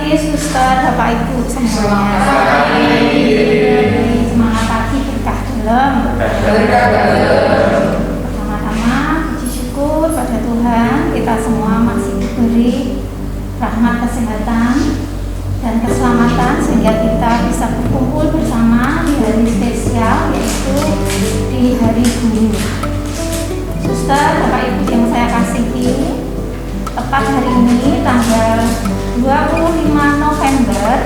pagi suster, Bapak Ibu semuanya. Semangat pagi berkah dalam. Pertama-tama puji syukur pada Tuhan, kita semua masih diberi rahmat kesehatan dan keselamatan sehingga kita bisa berkumpul bersama di hari spesial, yaitu di Hari Guru. Suster, Bapak Ibu yang saya kasihi, tepat hari ini tanggal 25 November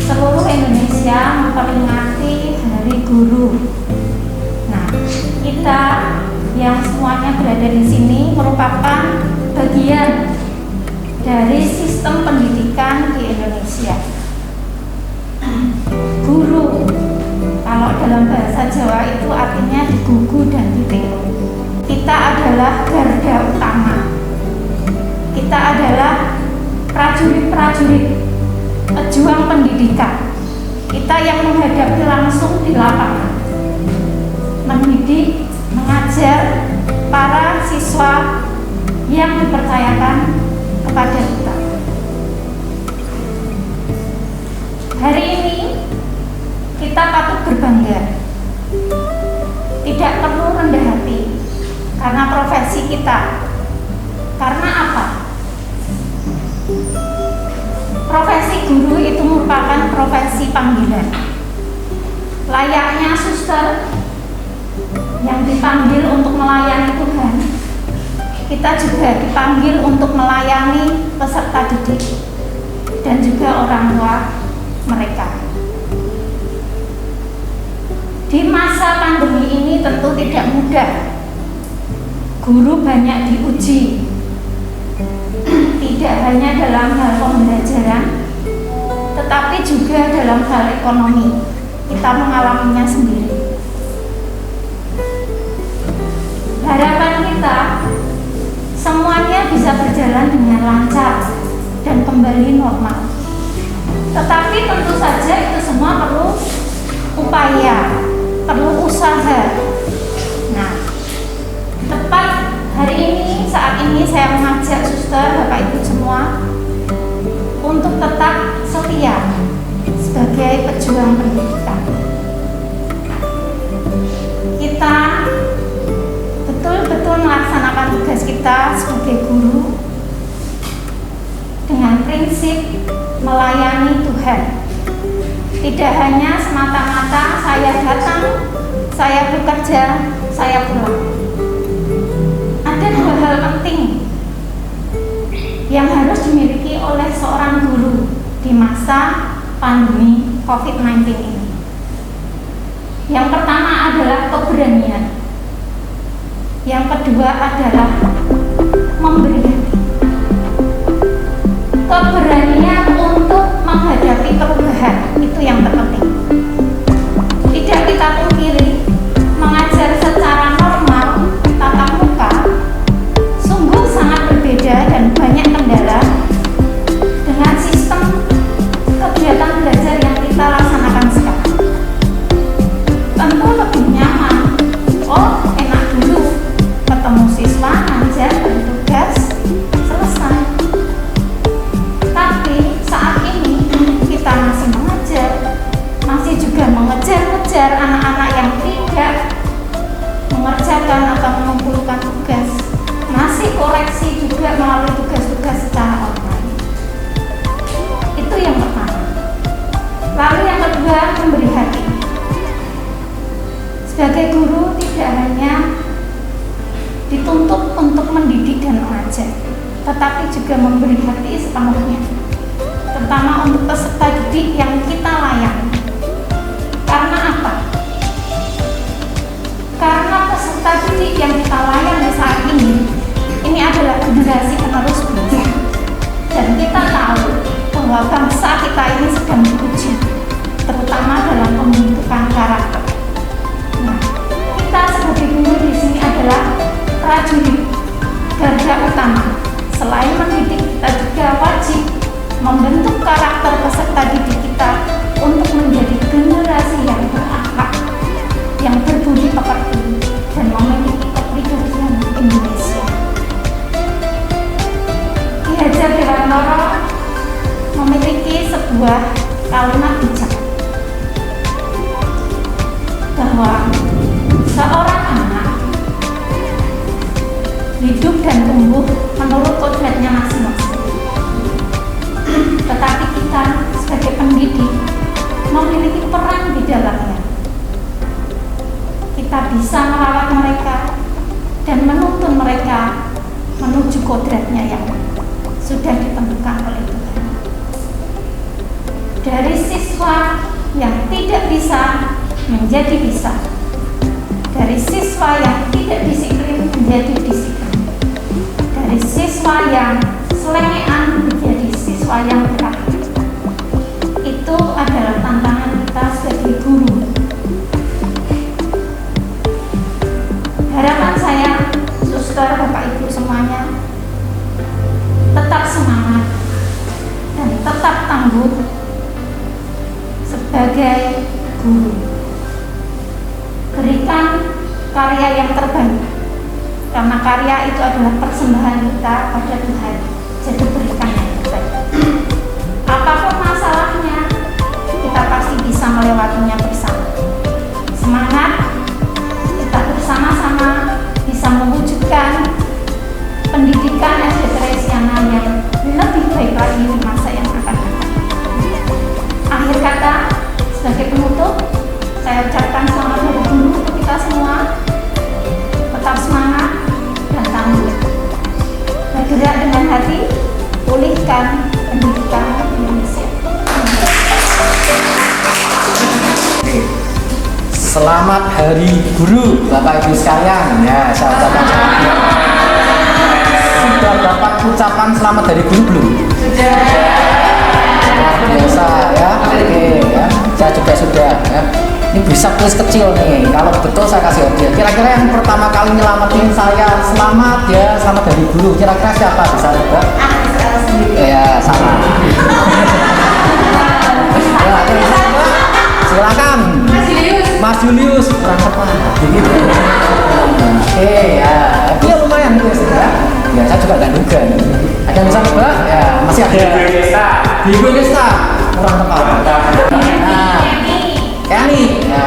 seluruh Indonesia memperingati Hari Guru. Nah, kita yang semuanya berada di sini merupakan bagian dari sistem pendidikan di Indonesia. Guru, kalau dalam bahasa Jawa itu artinya digugu dan ditiru. Kita adalah garda utama. Kita adalah prajurit-prajurit pejuang pendidikan. Kita yang menghadapi langsung di lapangan, mendidik, mengajar para siswa yang dipercayakan kepada kita. Hari ini kita patut berbangga, tidak perlu rendah hati karena profesi kita. Karena apa? Profesi guru itu merupakan profesi panggilan. Layaknya suster yang dipanggil untuk melayani Tuhan, kita juga dipanggil untuk melayani peserta didik dan juga orang tua mereka. Di masa pandemi ini tentu tidak mudah. Guru banyak diuji, tidak hanya dalam hal pembelajaran, tetapi juga dalam hal ekonomi. Kita mengalaminya sendiri. Harapan kita semuanya bisa berjalan dengan lancar dan kembali normal. Tetapi tentu saja itu semua perlu upaya, perlu usaha. Nah, tepat hari ini, saat ini saya mengajak suster, Bapak Ibu semua untuk tetap setia sebagai pejuang pendidikan. Kita betul-betul melaksanakan tugas kita sebagai guru dengan prinsip melayani Tuhan. Tidak hanya semata-mata saya datang, saya bekerja, saya pulang. Ada hal-hal penting yang harus dimiliki oleh seorang guru di masa pandemi COVID-19 ini. Yang pertama adalah keberanian. Yang kedua adalah memberi hati. Keberanian untuk menghadapi perubahan itu yang terpenting. Tidak kita pungkiri, mengajar secara normal tatap muka sungguh sangat berbeda dan banyak kendala dengan sistem kegiatan belajar yang kita laksanakan sekarang. Tentu lebih nyaman. Oh, enak dulu ketemu siswa, ngajar, beri tugas, selesai. Tapi saat ini kita masih mengajar, masih juga mengejar-ngejar anak-anak yang tidak mengerjakan atau mengumpulkan tugas, masih koreksi juga melalui tugas-tugas secara online. Itu yang pertama. Lalu yang kedua, memberi hati. Sebagai guru tidak hanya dituntut untuk mendidik dan mengajar, tetapi juga memberi hati sepenuhnya, terutama untuk peserta didik yang kita layani. Karena apa? Karena peserta didik yang kita layani saat ini adalah generasi penerus bangsa, dan kita tahu bahwa bangsa kita ini sedang diuji, terutama dalam pembentukan karakter. Nah, kita sebagai guru di sini adalah prajurit garda utama. Selain mendidik, kita juga wajib membentuk karakter peserta didik kita untuk menjadi generasi yang berakhlak, yang berbudi pekerti, dan memiliki kepribadian Indonesia. Ki Hajar Dewantara memiliki bahwa seorang anak hidup dan tumbuh menurut kodratnya masing-masing. Tetapi kita sebagai pendidik memiliki peran di dalamnya. Kita bisa merawat mereka dan menuntun mereka menuju kodratnya yang sudah ditentukan oleh Tuhan. Dari siswa yang tidak bisa menjadi bisa, dari siswa yang tidak disiplin menjadi disiplin, dari siswa yang selengean menjadi siswa yang berakhir. Itu adalah tantangan kita sebagai guru. Harapan saya, suster, bapak ibu semuanya, tetap semangat dan tetap tangguh sebagai guru. Berikan karya yang terbaik, karena karya itu adalah persembahan kita pada Tuhan. Jadi berikan yang terbaik. Apapun masalahnya, kita pasti bisa melewatinya bersama. Semangat, kita bersama-sama bisa mewujudkan pendidikan SD Teresiana yang lebih baik lagi di masa yang akan datang. Akhir kata, sebagai penutup, saya ucapkan selamat hari guru untuk kita semua. Tetap semangat dan tangguh. Bergerak dengan hati, pulihkan pendidikan Indonesia. Selamat Hari Guru, Bapak Ibu sekalian. Ya, sudah dapat ucapan selamat Hari Guru belum? Sudah. Biasa ya. Oke ya. Saya juga sudah ya. Ini bisa kuis kecil nih. Kalau betul saya kasih hadiah. Kira-kira yang pertama kali nyelamatin saya selamat ya, selamat Hari Guru. Kira-kira siapa? Bisa juga? Ya, sama. Silakan. Mas Julius kurang tepat. Oke ya, dia lumayan guys ya. Ya saya juga nggak duga. Ada yang bisa nebak? Ya masih ada. Ibu Desta kurang tepat. Nah, Kenny. Ya,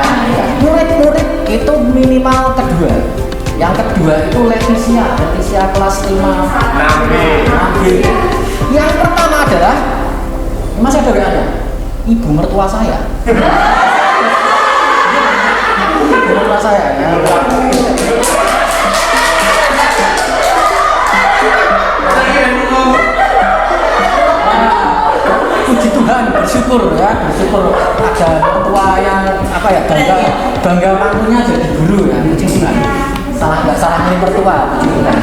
murid-murid itu minimal kedua. Yang kedua itu Leticia kelas 5 6B. Yang pertama adalah masih ada WA-nya. Ibu mertua saya. Mertua saya ya. Puji Tuhan, bersyukur ya, bersyukur ada mertua yang apa ya, bangga mantunya jadi guru ya, puji Tuhan. Nggak salah milih mertua, puji Tuhan.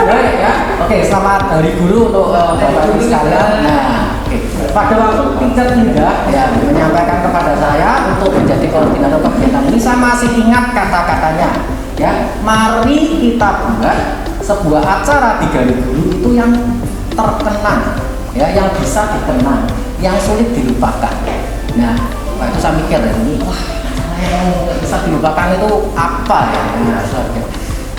Baik ya, oke, selamat Hari Guru untuk Bapak Ibu sekalian. Nah, pada waktu Teacher Indah ya menyampaikan kepada saya untuk menjadi koordinator kegiatan ini, saya masih ingat kata-katanya ya. Mari kita buat sebuah acara di Hari Guru itu yang terkenang ya, yang bisa dikenang, yang sulit dilupakan. Nah, waktu saya mikir ini, wah, yang bisa dilupakan itu apa ya?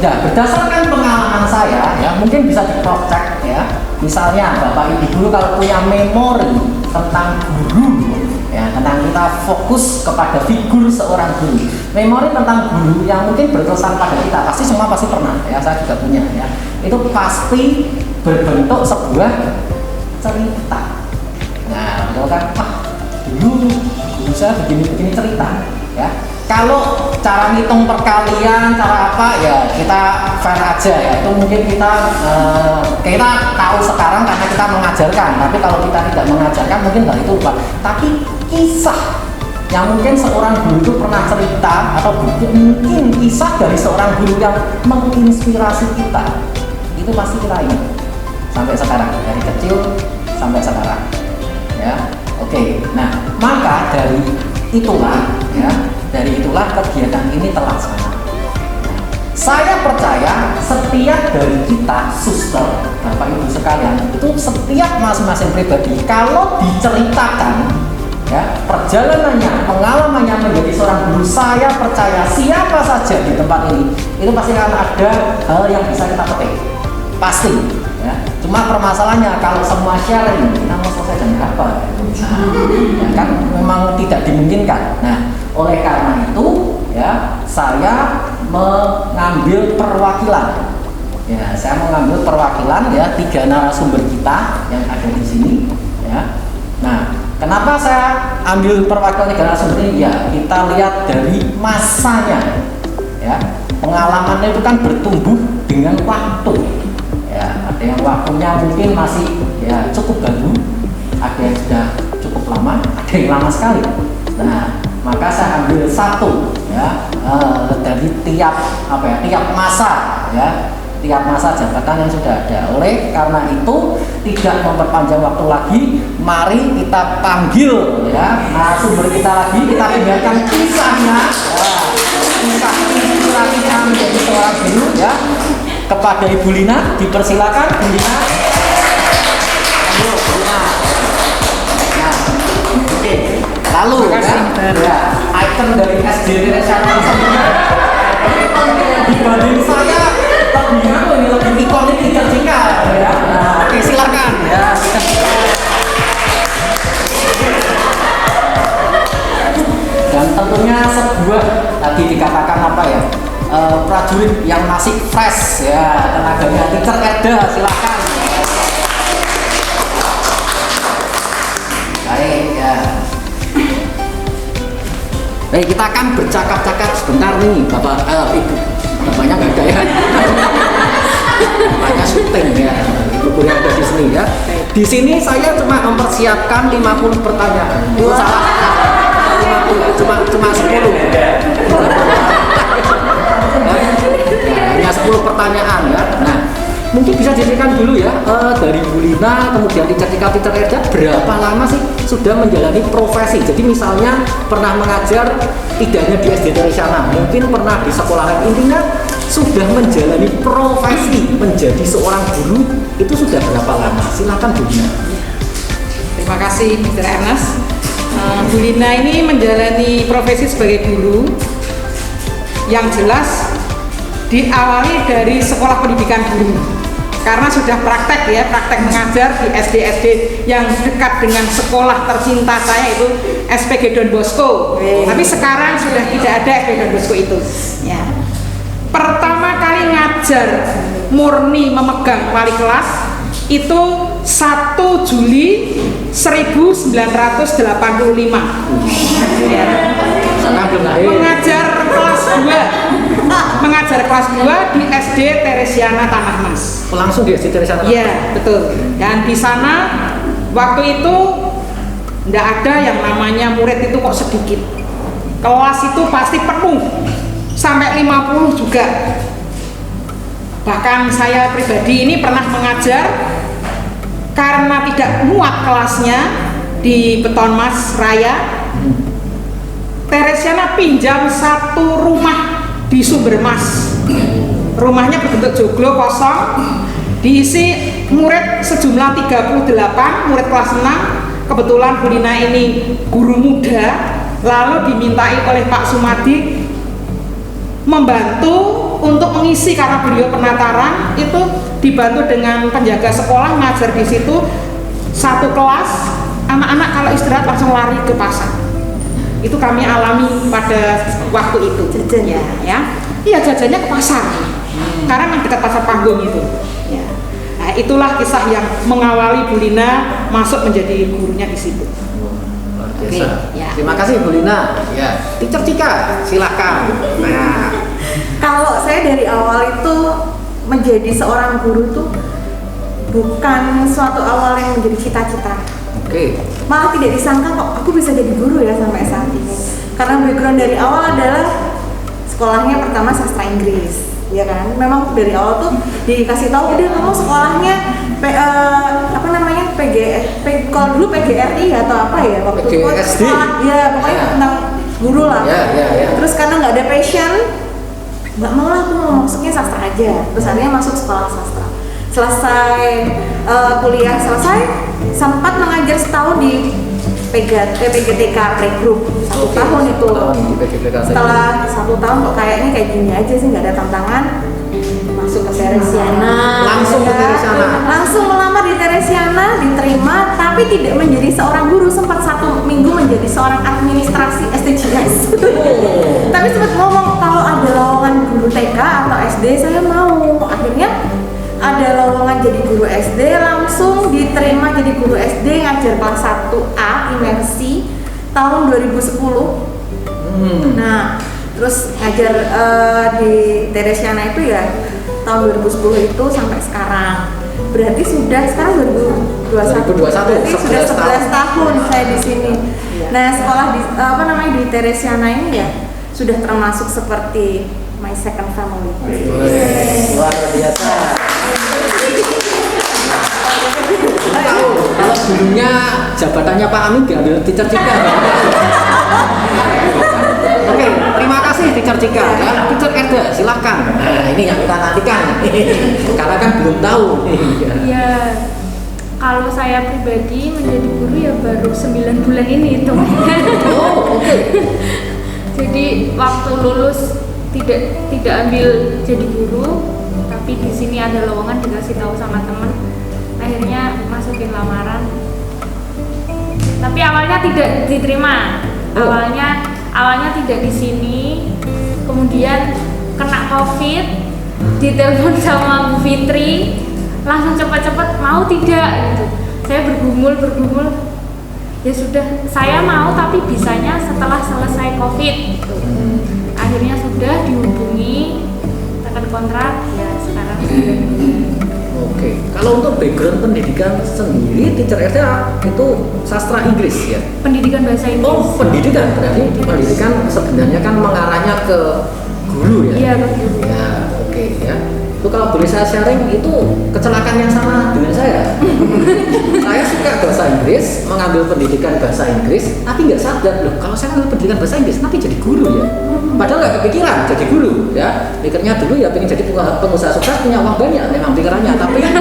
Nah, berdasarkan pengalaman saya ya, mungkin bisa di cross check ya. Misalnya Bapak Ibu guru kalau punya memori tentang guru ya, tentang kita fokus kepada figur seorang guru, memori tentang guru yang mungkin berkesan pada kita, pasti semua pasti pernah ya, saya juga punya ya. Itu pasti berbentuk sebuah cerita. Nah, betul kan? Dulu guru saya begini cerita ya. Kalau cara ngitung perkalian, cara apa ya kita fair aja ya. Itu mungkin kita tahu sekarang karena kita mengajarkan. Tapi kalau kita tidak mengajarkan mungkin hal itu lupa. Tapi kisah yang mungkin seorang guru itu pernah cerita atau mungkin kisah dari seorang guru yang menginspirasi kita, itu pasti kita ingat sampai sekarang, dari kecil sampai sekarang ya. Oke, nah maka dari itulah kegiatan ini terlaksana. Saya percaya setiap dari kita, suster, Bapak Ibu sekalian, itu setiap masing-masing pribadi kalau diceritakan ya perjalanannya, pengalamannya menjadi seorang guru, saya percaya siapa saja di tempat ini itu pasti akan ada hal yang bisa kita petik, pasti ya. Cuma permasalahannya kalau semua sharing kita mau selesai jam berapa ya kan memang tidak dimungkinkan. Nah, oleh karena itu ya ya, saya mengambil perwakilan. Ya, saya mengambil perwakilan ya 3 narasumber kita yang ada di sini ya. Nah, kenapa saya ambil perwakilan 3 narasumber ini? Ya, kita lihat dari masanya. Ya, pengalamannya itu kan bertumbuh dengan waktu. Ya, ada yang waktunya mungkin masih ya cukup baru, ada yang sudah cukup lama, ada yang lama sekali. Nah, maka saya ambil satu ya dari tiap masa ya. Tiap masa jabatan yang sudah ada. Oleh karena itu tidak memperpanjang waktu lagi, mari kita panggil ya narasumber kita lagi, kita tinggalkan kisahnya kisah inspirasinya menjadi seorang guru ya kepada Ibu Lina. Dipersilakan Bu Lina. Ayo Bu Lina. Nah, oke. Lalu ya item dari SD Teresana dibanding saya lebih ikonik dicicil ya. Nah, oke silakan ya. Dan tentunya sebuah tadi dikatakan apa ya prajurit yang masih fresh ya, tenaganya Teacher Eda, silakan. Baik ya. Baik, kita akan bercakap-cakap sebentar nih Bapak Ibu. Bapaknya nggak ada ya. Bapaknya syuting ya. Ibu yang ada di sini ya. Di sini saya cuma mempersiapkan 50 pertanyaan. Itu salah. 50, cuma 10. Hanya 10 pertanyaan ya. Nah, mungkin bisa dijadikan dulu ya dari Bu Lina, kemudian Teacher Eda, berapa lama sih sudah menjalani profesi? Jadi misalnya pernah mengajar tidak hanya di SD Teresana, mungkin pernah di sekolah lain, intinya sudah menjalani profesi menjadi seorang guru itu sudah berapa lama? Silakan Bu Lina. Terima kasih Mr. Ernest. Bu Lina ini menjalani profesi sebagai guru yang jelas diawali dari sekolah pendidikan guru. Karena sudah praktek mengajar di SD-SD yang dekat dengan sekolah tercinta saya itu SPG Don Bosco. Tapi sekarang sudah tidak ada SPG Don Bosco itu. Ya. Pertama kali ngajar murni memegang wali kelas itu 1 Juli 1985. Ya. Mengajar kelas 2 di SD Teresiana Tanah Mas. Langsung di SD Teresiana Tanah Mas? Iya, betul. Dan di sana waktu itu tidak ada yang namanya murid itu kok sedikit. Kelas itu pasti penuh, sampai 50 juga. Bahkan saya pribadi ini pernah mengajar karena tidak muat kelasnya di Beton Mas Raya. Teresiana pinjam satu rumah di Sumbermas. Rumahnya berbentuk joglo kosong, diisi murid sejumlah 38, murid kelas 6. Kebetulan Bu Lina ini guru muda, lalu dimintai oleh Pak Sumadi membantu untuk mengisi karena beliau penataran, itu dibantu dengan penjaga sekolah ngajar di situ. Satu kelas, anak-anak kalau istirahat langsung lari ke pasar. Itu kami alami pada waktu itu. Jajan ya? Iya, jajannya ke pasar. Karena dekat pasar Panggung itu. Ya. Nah, itulah kisah yang mengawali Bu Lina masuk menjadi gurunya di situ. Luar biasa. Ya. Terima kasih Bu Lina. Ya. Teacher Cika, silakan. Nah, kalau saya dari awal itu menjadi seorang guru tuh bukan suatu awal yang menjadi cita-cita. Malah tidak disangka kok aku bisa jadi guru ya sampai saat ini. Karena background dari awal adalah sekolahnya pertama sastra Inggris, ya kan. Memang dari awal tuh dikasih tahu udah kamu sekolahnya kalau dulu PGRI atau apa ya waktu itu sekolah, ya pokoknya tentang guru lah. Terus karena nggak ada passion, nggak mau lah aku mau masuknya sastra aja. Terus akhirnya masuk sekolah sastra. Selesai kuliah sempat mengajar setahun di PGTK Playgroup 1 tahun itu. Setelah 1 tahun kok kayaknya kayak gini aja sih, nggak ada tantangan, masuk ke Teresiana. Langsung ke Teresiana. Langsung melamar di Teresiana, diterima, tapi tidak menjadi seorang guru. Sempat 1 minggu menjadi seorang administrasi STJS. Tapi sempat ngomong kalau ada lowongan guru TK atau SD saya mau. Akhirnya ada lowongan jadi guru SD, langsung diterima jadi guru SD, ngajar kelas 1A imersi tahun 2010. Nah, terus ngajar di Teresiana itu ya tahun 2010 itu sampai sekarang. Berarti sudah sekarang 2021. Berarti sudah 11 tahun saya di sini. Nah, sekolah di di Teresiana ini ya sudah termasuk seperti my second family. Luar biasa. Kalau dulunya jabatannya Pak Amin diambil Teacher Cika. Oke, terima kasih Teacher Cika ya. Teacher Eda, silakan. Nah, ini yang kita nantikan. Karena kan belum tahu. Iya. Kalau saya pribadi menjadi guru ya baru 9 bulan ini itu. Oh, oke. Jadi waktu lulus tidak ambil jadi guru, tapi di sini ada lowongan dikasih tahu sama teman. Akhirnya masukin lamaran. Tapi awalnya tidak diterima. Awalnya tidak di sini. Kemudian kena Covid, ditelepon sama Bu Fitri, langsung cepat-cepat mau tidak gitu. Saya bergumul. Ya sudah, saya mau tapi bisanya setelah selesai Covid gitu. Akhirnya sudah dihubungi, tekan kontrak, ya sekarang sudah. Oke, kalau untuk background pendidikan sendiri, Teacher Eda itu sastra Inggris ya? Pendidikan bahasa Inggris. Oh, pendidikan, berarti pendidikan sebenarnya kan mengarahnya ke guru ya? Iya, ke guru. Ya, oke ya. Itu kalau boleh saya sharing, itu kecelakaan yang sama dengan saya. Saya suka bahasa Inggris, mengambil pendidikan bahasa Inggris, tapi nggak sadar loh kalau saya mengambil pendidikan bahasa Inggris nanti jadi guru ya. Padahal nggak kepikiran jadi guru ya. Pikirnya dulu ya pengen jadi pengusaha sukses, punya uang banyak memang pikirannya, tapi ya,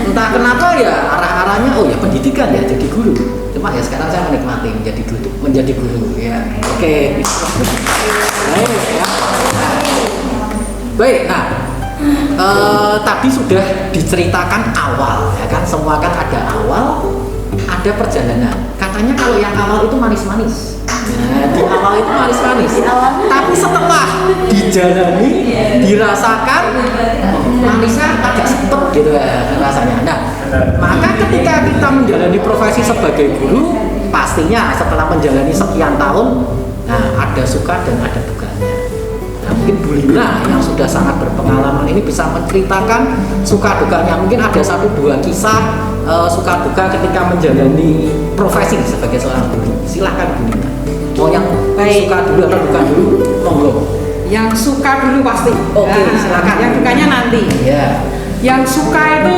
entah kenapa ya arah-arahnya oh ya pendidikan ya jadi guru. Cuma ya sekarang saya menikmati menjadi guru ya. Oke. Baik ya. Baik, nah tadi sudah diceritakan awal ya kan, semua kan ada awal, ada perjalanan. Katanya kalau yang awal itu manis-manis. Nah, di awal itu manis-manis. Tapi setelah dijalani, dirasakan manisnya agak sepet gitu ya rasanya. Nah, maka ketika kita menjalani profesi sebagai guru, pastinya setelah menjalani sekian tahun, nah ada suka dan ada dukanya. Nah, mungkin Bu Lina yang sudah sangat berpengalaman ini bisa menceritakan suka dukanya. Mungkin ada 1-2 kisah suka duka ketika menjalani profesi sebagai seorang guru. Silahkan Bu Lina. Mau yang suka dulu atau duka dulu? Monggo. Yang suka dulu pasti. Oke, silakan. Yang dukanya nanti. Ya. Yang suka itu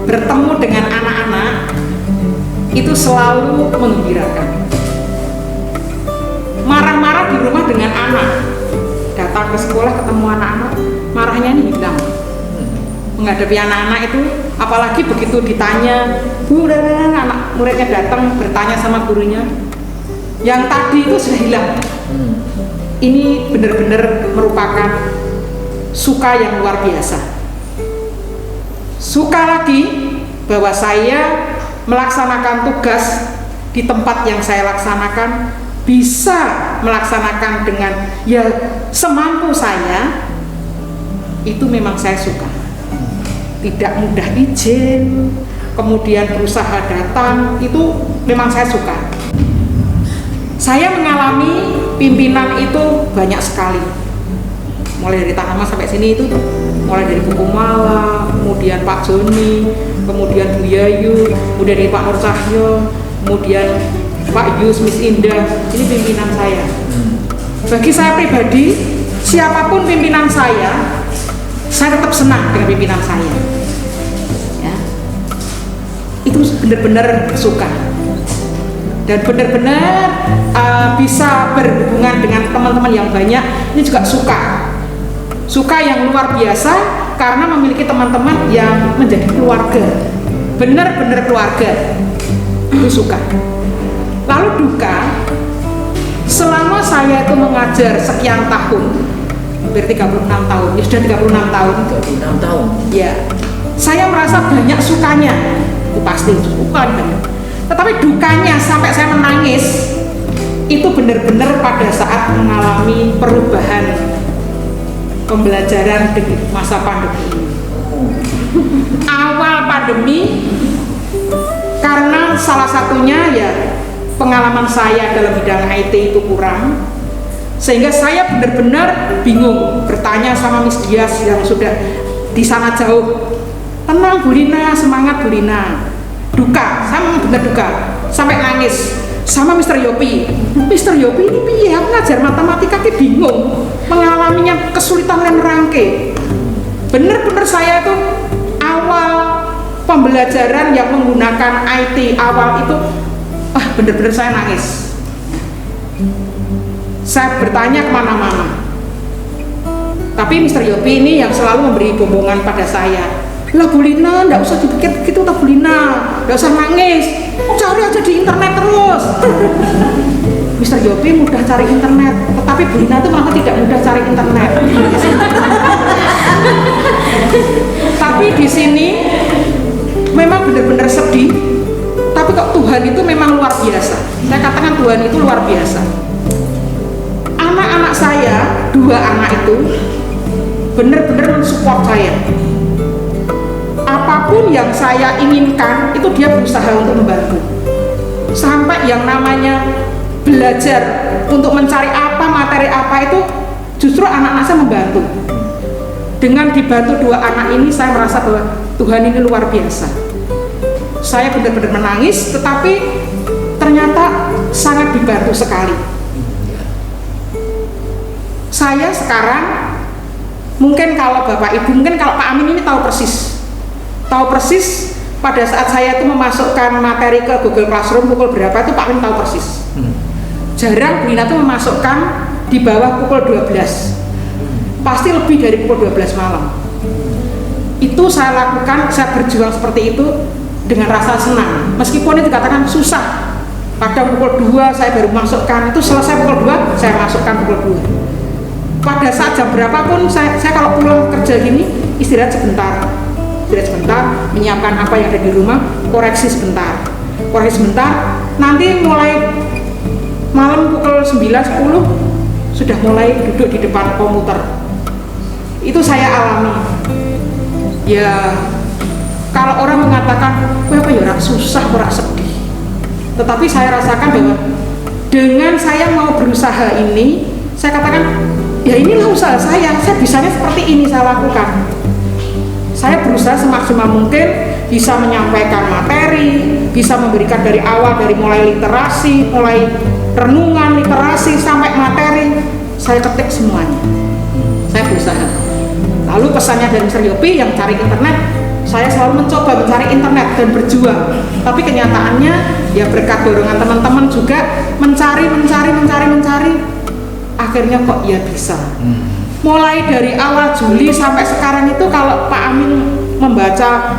bertemu dengan anak-anak itu selalu menggembirakan. Marah-marah di rumah dengan anak, datang ke sekolah ketemu anak-anak, marahnya ini hilang. Menghadapi anak-anak itu, apalagi begitu ditanya, Bu, anak muridnya datang bertanya sama gurunya, yang tadi itu sudah hilang. Ini benar-benar merupakan suka yang luar biasa. Suka lagi bahwa saya melaksanakan tugas di tempat yang saya laksanakan, bisa melaksanakan dengan ya semampu saya, itu memang saya suka. Tidak mudah izin, kemudian berusaha datang, itu memang saya suka. Saya mengalami pimpinan itu banyak sekali, mulai dari Tanaman sampai sini itu, mulai dari Bu Kumala, kemudian Pak Joni, kemudian Bu Yayu, kemudian dari Pak Nur Cahyo, kemudian Pak Yus, Miss Indah, ini pimpinan saya. Bagi saya pribadi, siapapun pimpinan saya tetap senang dengan pimpinan saya. Ya. Itu benar-benar suka. Dan benar-benar bisa berhubungan dengan teman-teman yang banyak, ini juga suka. Suka yang luar biasa karena memiliki teman-teman yang menjadi keluarga. Benar-benar keluarga. Itu suka. Lalu duka, selama saya itu mengajar sekian tahun, hampir 36 tahun, ya sudah 36 tahun. 36 tahun. Ya, saya merasa banyak sukanya, itu pasti suka banyak. Tetapi dukanya sampai saya menangis itu benar-benar pada saat mengalami perubahan pembelajaran di masa pandemi ini. Awal pandemi, karena salah satunya ya pengalaman saya dalam bidang IT itu kurang, sehingga saya benar-benar bingung bertanya sama Miss Dias yang sudah di sana jauh. Tenang Bu Lina, semangat Bu Lina. Duka, saya benar duka sampai nangis. Sama Mr. Yopi, Mr. Yopi ini piye, aku ngajar matematika ki bingung, mengalaminya kesulitan dan merangkai. Bener-bener saya itu awal pembelajaran yang menggunakan IT awal itu, bener-bener saya nangis. Saya bertanya kemana-mana, tapi Mr. Yopi ini yang selalu memberi bombongan pada saya. Lah Bu Lina, nggak usah dipikir begitu lah Bu Lina, nggak usah nangis, cari aja di internet terus. Mr. Yopi mudah cari internet, tetapi Bu Lina itu malah tidak mudah cari internet. Tapi di sini memang benar-benar sedih, tapi kok Tuhan itu memang luar biasa. Saya katakan Tuhan itu luar biasa. Anak-anak saya, 2 anak itu benar-benar mensupport saya. Apapun yang saya inginkan itu dia berusaha untuk membantu. Sampai yang namanya belajar untuk mencari apa, materi apa itu justru anak-anak saya membantu. Dengan dibantu 2 anak ini saya merasa bahwa Tuhan ini luar biasa. Saya benar-benar menangis, tetapi ternyata sangat dibantu sekali. Saya sekarang mungkin kalau Bapak Ibu, mungkin kalau Pak Amin ini tahu persis pada saat saya itu memasukkan materi ke Google Classroom pukul berapa itu Pak Amin tahu persis. Jarang Bu Lina itu memasukkan di bawah pukul 12, pasti lebih dari pukul 12 malam. Itu saya lakukan, saya berjuang seperti itu dengan rasa senang, meskipun itu dikatakan susah. Pada pukul 2 saya baru masukkan, itu selesai pukul 2 saya masukkan pukul 2. Pada saat jam berapapun saya kalau pulang kerja gini istirahat sebentar, menyiapkan apa yang ada di rumah, koreksi sebentar, nanti mulai malam pukul 9-10 sudah mulai duduk di depan komputer. Itu saya alami. Ya, kalau orang mengatakan, apa ya, susah, ora sedih. Tetapi saya rasakan bahwa dengan saya mau berusaha ini, saya katakan, ya inilah usaha saya bisanya seperti ini saya lakukan. Saya berusaha semaksimal mungkin bisa menyampaikan materi, bisa memberikan dari awal, dari mulai literasi, mulai renungan, literasi, sampai materi, saya ketik semuanya. Saya berusaha. Lalu pesannya dari Mr. Yopi yang cari internet, saya selalu mencoba mencari internet dan berjuang. Tapi kenyataannya, ya berkat dorongan teman-teman juga, mencari, akhirnya kok ya bisa. Mulai dari awal Juli sampai sekarang itu kalau Pak Amin membaca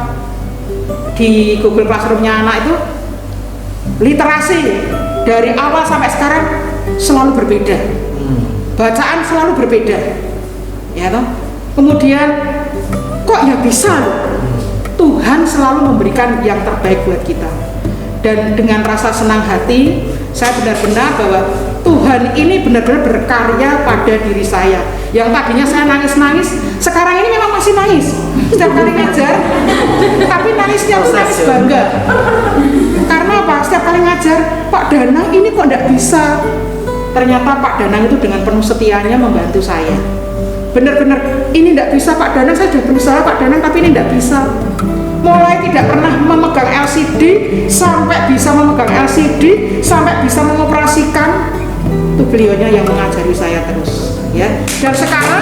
di Google Classroom-nya anak itu, literasi dari awal sampai sekarang selalu berbeda, bacaan selalu berbeda, ya toh. Kemudian kok ya bisa loh, Tuhan selalu memberikan yang terbaik buat kita. Dan dengan rasa senang hati saya benar-benar bahwa Tuhan ini benar-benar berkarya pada diri saya. Yang tadinya saya nangis-nangis, sekarang ini memang masih nangis setiap kali ngajar, tapi nangisnya aku nangis bangga. Karena apa? Setiap kali ngajar, Pak Danang ini kok tidak bisa. Ternyata Pak Danang itu dengan penuh setianya membantu saya. Benar-benar ini tidak bisa Pak Danang, saya sudah berusaha Pak Danang, tapi ini tidak bisa. Mulai tidak pernah memegang LCD sampai bisa memegang LCD, sampai bisa mengoperasikan, itu beliaunya yang mengajari saya terus, ya. Dan sekarang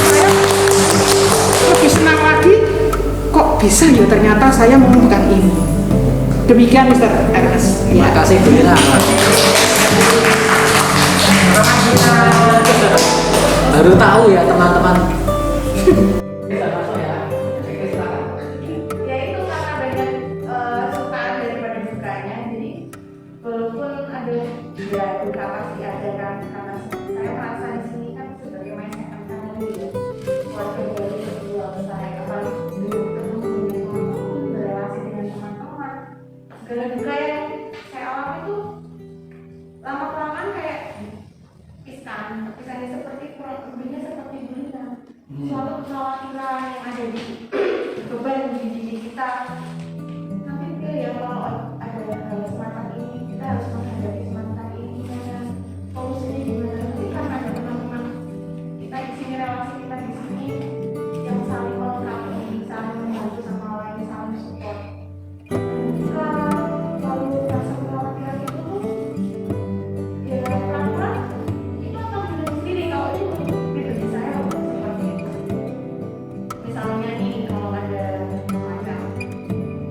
saya lebih senang lagi, kok bisa ya ternyata saya memegang ini. Demikian Mr. Ernest. Terima kasih Bu Lina. Baru tahu ya teman-teman. Ya, duka pasti ada kan, karena saya merasa di sini kan sebagai main kan ini kesannya seperti kurang lebihnya seperti benar. Suatu kekhawatiran yang ada di beban di diri kita. Tapi ya kalau ada hal semacam ini, kita harus menghadapi semacam ini karena solusinya gimana? Nanti kan ada teman-teman kita di sini, relasi kita di sini yang saling melengkapi, saling membantu sama lain, saling support. Kalau rasa kekhawatiran itu ya pelan-pelan itu akan hilang sendiri kalau itu pribadi saya seperti itu. Misalnya nih kalau ada semacam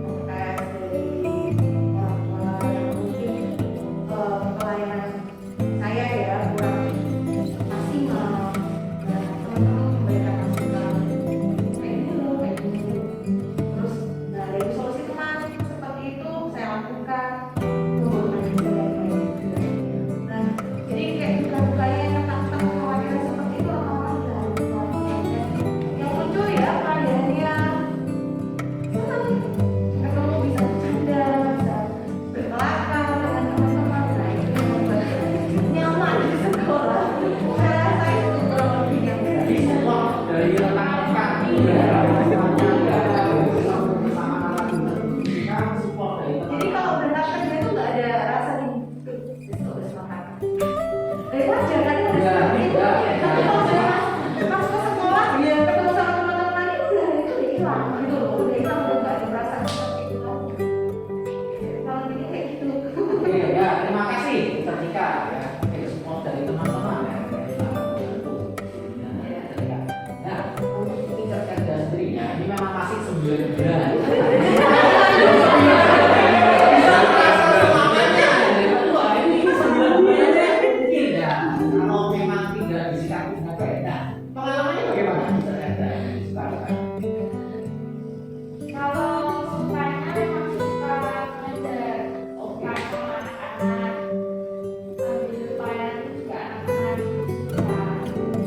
protes dari orang tua yang mungkin pelayanan saya ya kurang maksimal, dan teman-teman memberikan masukan kayak gini loh, kayak gini. Terus dari solusi teman seperti itu saya lakukan. Nah, jadi kayak buka-bukanya yang tentang kekhawatiran seperti itu orang-orang yang muncul ya kaliannya senang ketemu, bisa bercanda, bisa berkelakar dengan teman-teman. Nah itu yang membuat nyaman di sekolah. Saya rasa itu kurang lebih yang Jadi semua dari rekan-rekan support dari jadi kalau berangkat kerja itu nggak ada rasa di besok udah semangat. Wajar kan itu udah seperti itu. Tapi kalau sudah masuk ke sekolah, ya ketemu sama teman-teman lagi udah itu udah hilang gitu loh. Udah hilang, udah nggak ada perasaan seperti itu lagi. Kalau ini kayak gitu. Oke ya, terima kasih Tika ya, support dari teman-teman ya. Ya, untuk tingkat industri ya, ini memang masih 9 bulan. Ini 9 bulan aja mungkin ya. Kalau memang tidak disikapi dengan baik. Nah, pengalamannya bagaimana? Kalau sukanya memang suka ngajar sama anak-anak, ambil pelayanan juga anak-anak juga.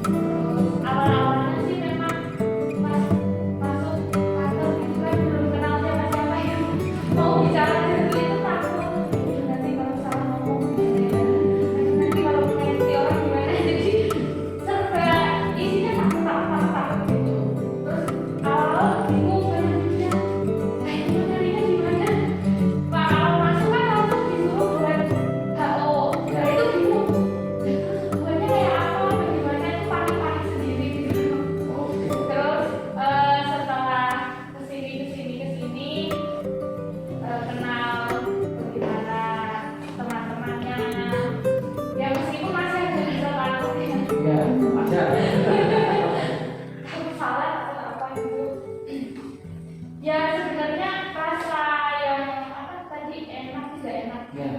Terus awal-awalnya sih memang pas masuk kantor gitu kan belum kenal siapa-siapa yang mau bicara dulu itu takut. Nanti kalau salah ngomong gimana? Nanti kalau mengerti orang gimana? Jadi serba isinya takut gitu. Terus awal-awal bingung kan ya. Materinya gimana? Pak kalau masuk kan langsung disuruh buat HO. Nah itu bingung. Buatnya kayak apa? Bagaimana itu panik-panik sendiri gitu. Terus setelah kesini kenal bagaimana teman-temannya. Ya meskipun masih ada bisa takut ya. Ya, ada. Aku salah atau apa gitu. Ya sebenarnya rasa yang apa tadi enak tidak enak. Ya.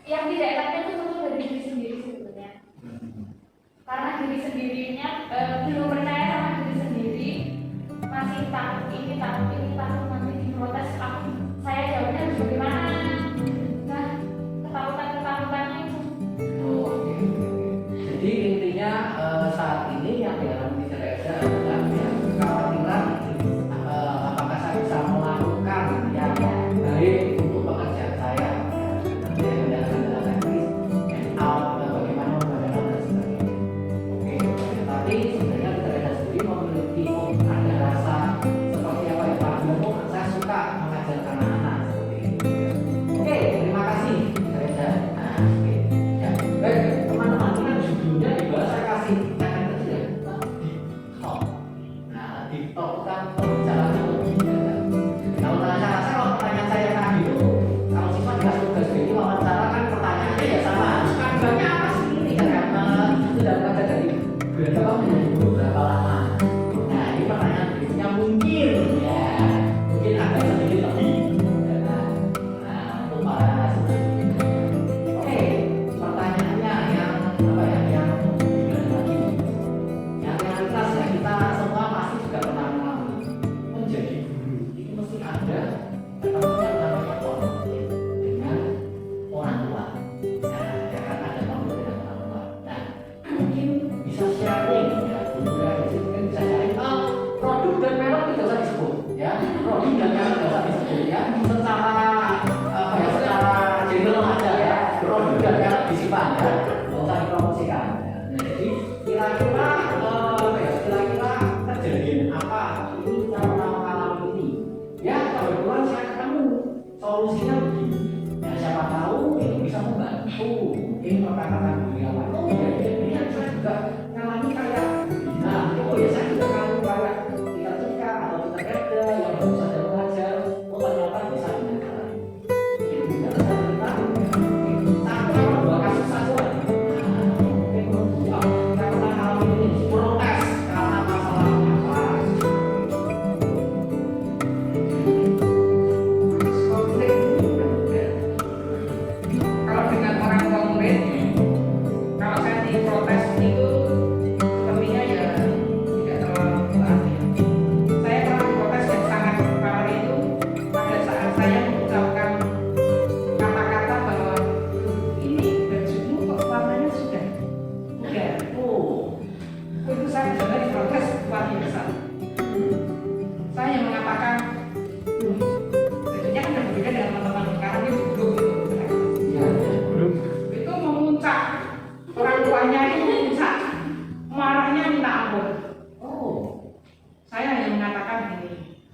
Yang tidak enaknya itu tentu dari diri sendiri sebetulnya. Karena diri sendirinya belum percaya sama diri sendiri, masih takut ini takut nanti diprotes aku. Saya jawabnya harus bagaimana? Nah ketakutan-ketakutannya itu. Oh, oke. Jadi intinya saat ini yang dialami Teresa adalah ya, kekhawatiran apakah saya bisa melakukan yang baik untuk pekerjaan saya. Nanti ada kendala teknis, out, bagaimana membayar dan sebagainya. Oke, tapi sebenarnya Teresa sendiri memiliki ada rasa seperti apa ya Pak? Saya suka mengajarkan anak-anak seperti itu.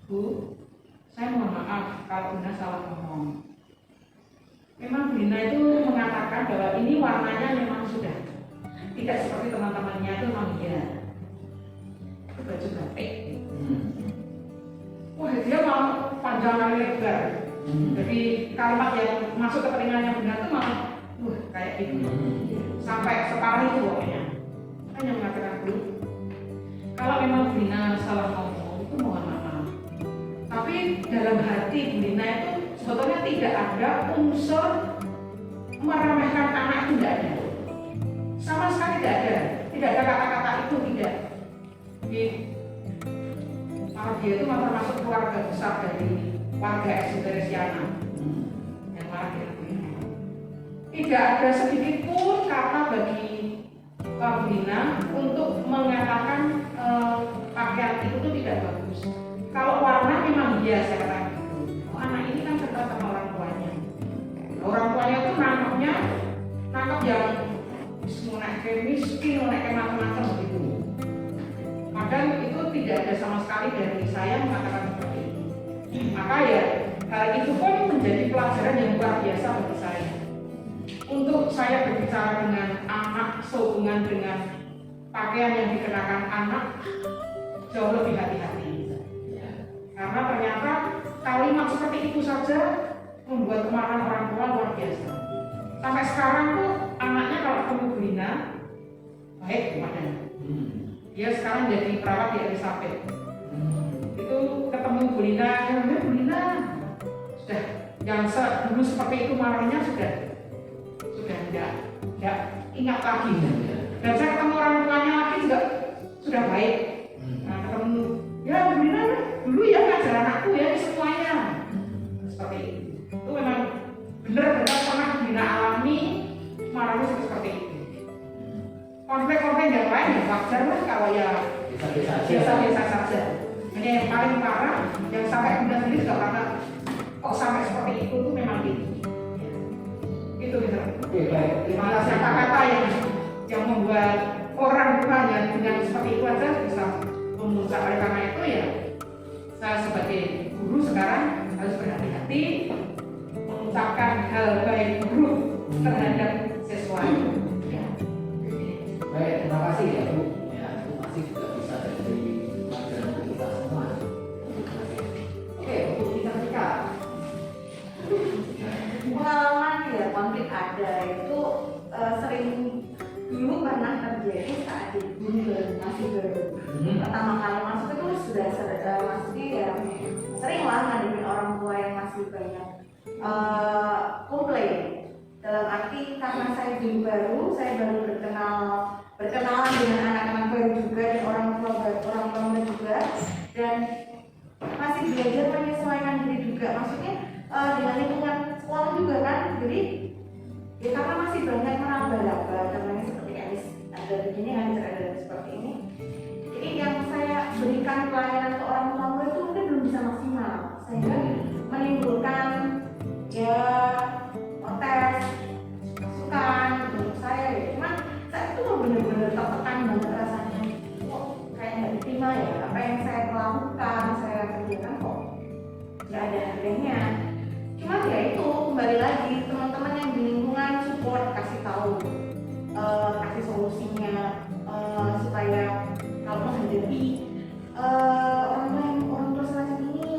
Bu, saya mohon maaf kalau Bunda salah ngomong. Memang Bunda itu mengatakan bahwa ini warnanya memang sudah tidak seperti teman-temannya, itu memang iya. Itu baju batik. Wah, dia mau panjang kali lebar. Jadi kalimat yang masuk ke telinganya Bunda itu mau, wah kayak gitu. Sampai separuh itu pokoknya. Hanya mengatakan Bu, kalau memang Bunda salah ngomong itu mohon maaf. Tapi dalam hati Bunda itu sebetulnya tidak ada unsur meremehkan anak, itu tidak ada. Sama sekali tidak ada kata-kata itu, tidak. Dia itu termasuk keluarga besar dari warga Exuteresiana yang malah diakui. Tidak ada sedikit pun kata bagi Bina untuk mengatakan pakaian itu tidak bagus. Kalau warna memang biasa kata gitu. Oh, anak ini kan dekat sama orang tuanya. Orang tuanya itu nangkep yang mau naik miskin, mau naik macam-macam begitu. Padahal itu tidak ada sama sekali dari saya mengatakan seperti itu. Maka ya hal itu pun menjadi pelajaran yang luar biasa bagi saya. Untuk saya berbicara dengan anak sehubungan dengan pakaian yang dikenakan anak jauh lebih hati-hati. Karena ternyata kalimat seperti itu saja membuat kemarahan orang tua luar biasa. Sampai sekarang tuh anaknya kalau ketemu Bina baik kepadanya. Dia sekarang jadi perawat di Elizabeth. Itu ketemu Bina, Bina sudah yang dulu seperti itu marahnya sudah enggak ingat lagi. Dan saya ketemu orang tuanya lagi juga sudah baik. Nah, ketemu ya Bina dulu ya ngajar anakku ya semuanya seperti itu. Itu memang benar-benar pernah Bina alami marahnya seperti itu. Konflik-konflik yang lain ya wajar lah kalau ya biasa-biasa saja. Hanya yang paling parah yang sampai Bunda sendiri juga karena kok sampai seperti itu tuh memang gitu. Itu gitu. Oke, baik. Terima kasih. Kata-kata yang membuat orang hanya dengan seperti itu aja bisa memuncak. Oleh karena itu ya saya sebagai guru sekarang harus berhati-hati mengucapkan hal baik buruk terhadap siswa. Baik, terima kasih ya Bu. Ya, itu masih juga bisa dari pelajaran kita semua. Oke, untuk kita pengalaman ya konflik ada itu sering dulu pernah terjadi saat di masih baru pertama kali masuk itu sudah masih ya sering lah ngadepin orang tua yang masih banyak komplain. Dalam arti karena saya dulu baru, saya baru berkenalan dengan anak-anak baru juga dan orang tua muda juga, dan masih belajar menyesuaikan diri juga. Maksudnya dengan lingkungan sekolah juga kan, jadi ya karena masih banyak meraba-raba, namanya seperti ada begini ada seperti ini. Jadi yang saya berikan pelayanan ke orang tua muda itu mungkin belum bisa maksimal, sehingga menimbulkan ya protes, masukan untuk saya ya. Cuman saya itu benar-benar tertekan banget rasanya. Kok kayak nggak diterima ya apa yang saya lakukan, saya kerjakan kok nggak ada harganya. Cuman ya itu kembali lagi teman-teman yang di lingkungan support, kasih tahu, kasih solusinya supaya kalau menghadapi orang tua semacam ini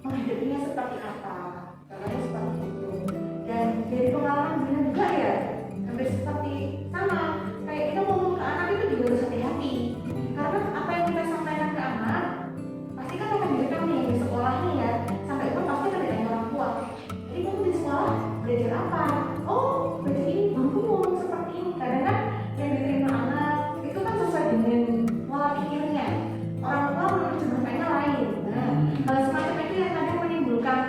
menghadapinya seperti apa. Caranya seperti itu. Dan dari pengalaman Bina juga ya, hampir seperti sama kayak kita ngomong ke anak itu juga harus hati-hati, karena apa yang kita sampaikan ke anak pasti kan akan direkam nih di sekolah nih ya, sampai itu pasti akan ditanya orang tua. Jadi kamu di sekolah belajar apa? Oh belajar ini, aku ngomong seperti ini. Kadang kan yang diterima anak itu kan sesuai dengan pola pikirnya, orang tua menerjemahkannya lain. Nah hal semacam itu yang kadang menimbulkan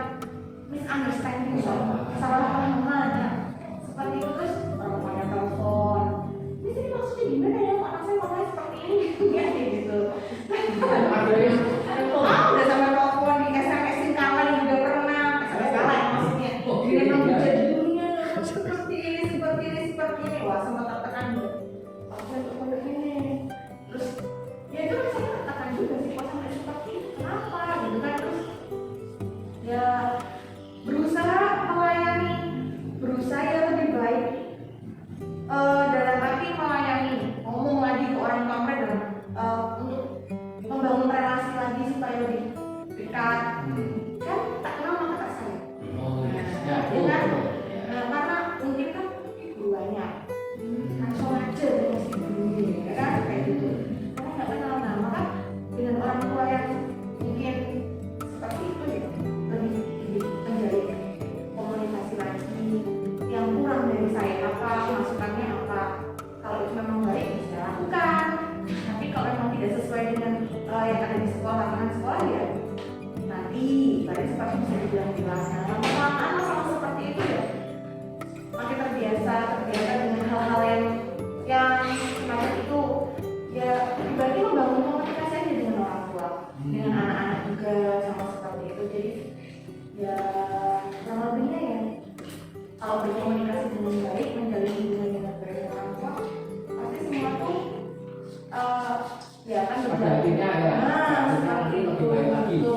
misunderstanding, salah pahaman. Seperti itu terus orang tuanya telepon, ini sih maksudnya gimana ya kok anak saya ngomongnya seperti ini ya gitu. Udah sampai telepon di SMS-in kawan juga pernah SMS kalah ya maksudnya. Ini memang jadinya seperti ini. Wah sempat tertekan juga. Aku untuk ini. Terus ya itu kan saya tertekan juga sih kok sampai seperti itu. Kenapa gitu kan? seperti bisa dibilang dewasa. Lama-lama masalah seperti itu ya makin terbiasa dengan hal-hal yang semacam itu. Ya berarti membangun komunikasi aja dengan orang tua, dengan anak-anak juga sama seperti itu. Jadi ya kurang lebihnya ya kalau berkomunikasi dengan baik, menjalin hubungan dengan baik dengan orang tua, pasti semua tuh ya akan berjalan. Seperti itu.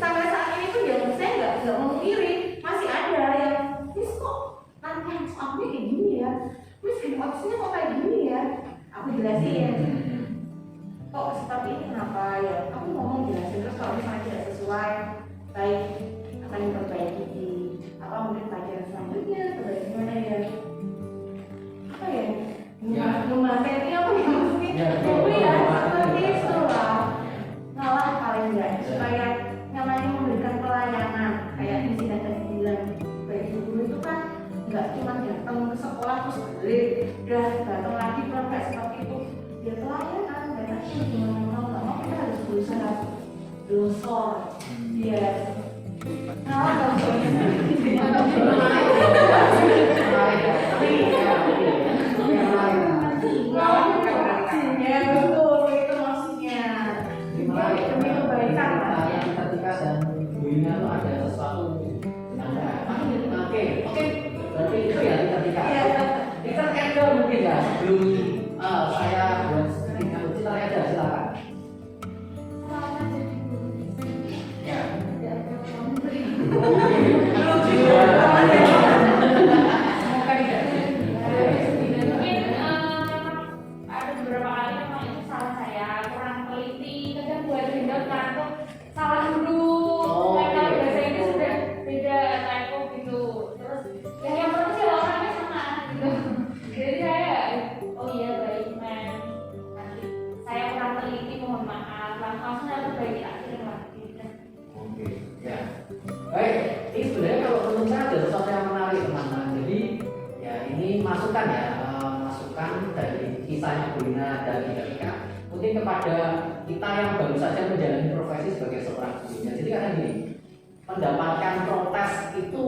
Sampai saat ini tuh ya saya nggak memungkiri masih ada yang Miss kok nanya aku kayak gini ya, Miss maksudnya kok kayak gini ya, aku jelasin kok seperti ini kenapa ya, aku ngomong jelasin. Terus kalau misalnya tidak sesuai, baik akan diperbaiki di apa mungkin pelajaran selanjutnya atau bagaimana ya, apa ya materi apa ya maksudnya itu ya seperti itu lah, ngalah paling enggak supaya namanya memberikan pelayanan kayak di sini tadi bilang baik guru itu kan nggak cuma datang ke sekolah terus balik udah datang lagi pulang kayak seperti itu, dia pelayanan dan nanti gimana nggak mau kita harus berusaha dosor dia ngalah ya betul itu maksudnya demi kebaikan ketika dan buinya itu ada sesuatu oke berarti itu ya ketika kita endor mungkin ya sebelum saya buat kita aja silakan ya masukan dari kisahnya Bu Lina dan Ika mungkin kepada kita yang baru saja menjalani profesi sebagai seorang guru. Jadi karena gini, mendapatkan protes itu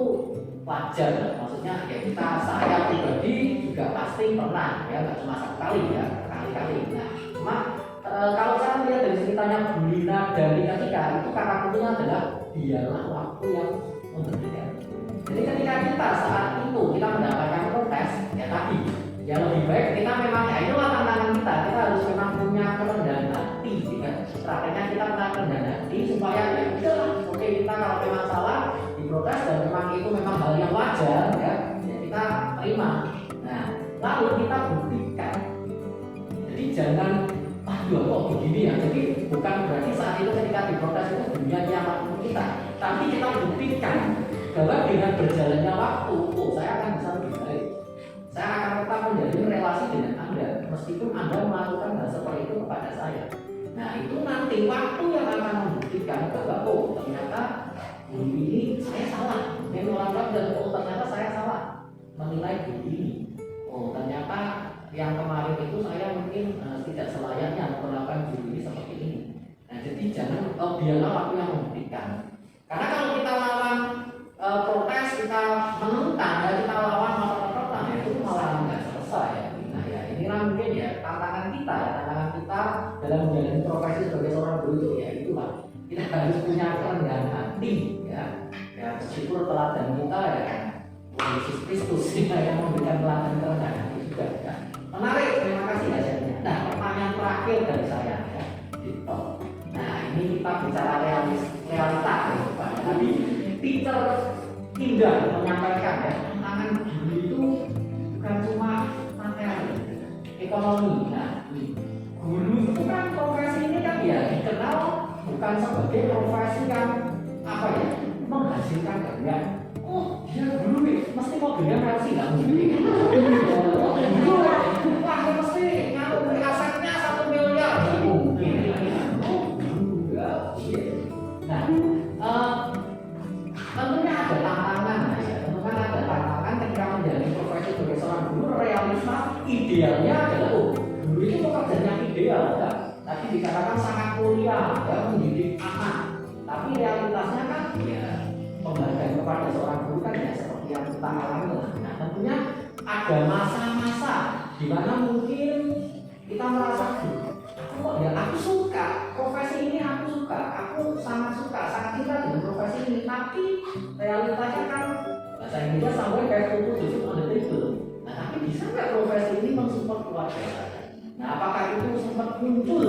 wajar, maksudnya ya saya pribadi juga pasti pernah ya, nggak cuma satu kali ya, berkali-kali. Nah, cuma kalau saya lihat dari ceritanya Bu Lina dan Ika itu karakternya adalah biarlah waktu yang memberikan. Jadi ketika kita saat itu kita mendapatkan protes, ya tadi ya lebih baik kita memang ya itulah tantangan kita harus memang punya kerendahan hati ya. Prakteknya kita punya kerendahan hati supaya ya udahlah oke kita kalau memang salah diprotes dan memang itu memang hal yang wajar ya kita terima. Nah lalu kita buktikan, jadi jangan kok begini ya, jadi bukan berarti saat itu ketika diprotes itu dunia kiamat kita, tapi kita buktikan bahwa dengan berjalannya waktu saya akan bisa lebih baik. Saya akan tetap menjalin relasi dengan Anda meskipun Anda melakukan hal seperti itu kepada saya. Nah itu nanti waktu yang akan membuktikan bahwa ternyata ini saya salah menolak dan ternyata saya salah menilai ini. Ternyata yang kemarin itu saya mungkin tidak selayaknya memperlakukan ini seperti ini. Nah jadi jangan biarlah waktu yang membuktikan. Karena kalau kita lawan protes, kita menentang, dan kita lawan masalah itu malah nggak selesai ya. Nah ya inilah mungkin ya tantangan kita dalam menjalani profesi sebagai seorang guru itu ya itulah kita harus punya kerendahan hati ya meskipun teladan kita ya Yesus Kristus yang memberikan teladan kerendahan hati juga ya. Menarik, terima kasih hasilnya. Nah pertanyaan terakhir dari saya ya gitu. Nah ini kita bicara realita ya Pak. Tadi teacher indah menyampaikan ya tantangan guru itu bukan cuma materi, ekonomi. Nah, guru itu kan profesi ini kan ya dikenal bukan sebagai profesi yang apa ya menghasilkan gaya. Oh, dia guru mesti mobilnya Mercy nggak mungkin. Guru wah mesti ngatur asetnya 1 miliar mungkin. Oh, enggak. Nah, tentunya ada tantangan ya. Tentunya ada tantangan ketika menjalani profesi sebagai seorang guru. Realisme idealnya adalah guru itu pekerjaan yang ideal ya. Tadi dikatakan sangat mulia ya, mendidik anak Tapi realitasnya kan ya penghargaan kepada seorang guru kan ya seperti yang kita alami lah. Nah tentunya ada masa-masa di mana mungkin kita merasa kok ya aku suka profesi ini, aku sangat suka, sangat cinta dengan profesi ini, tapi realitanya kan bahasa Indonesia sampai kayak tutup on the table. Nah tapi bisa nggak profesi ini mensupport keluarga saya? Nah apakah itu sempat muncul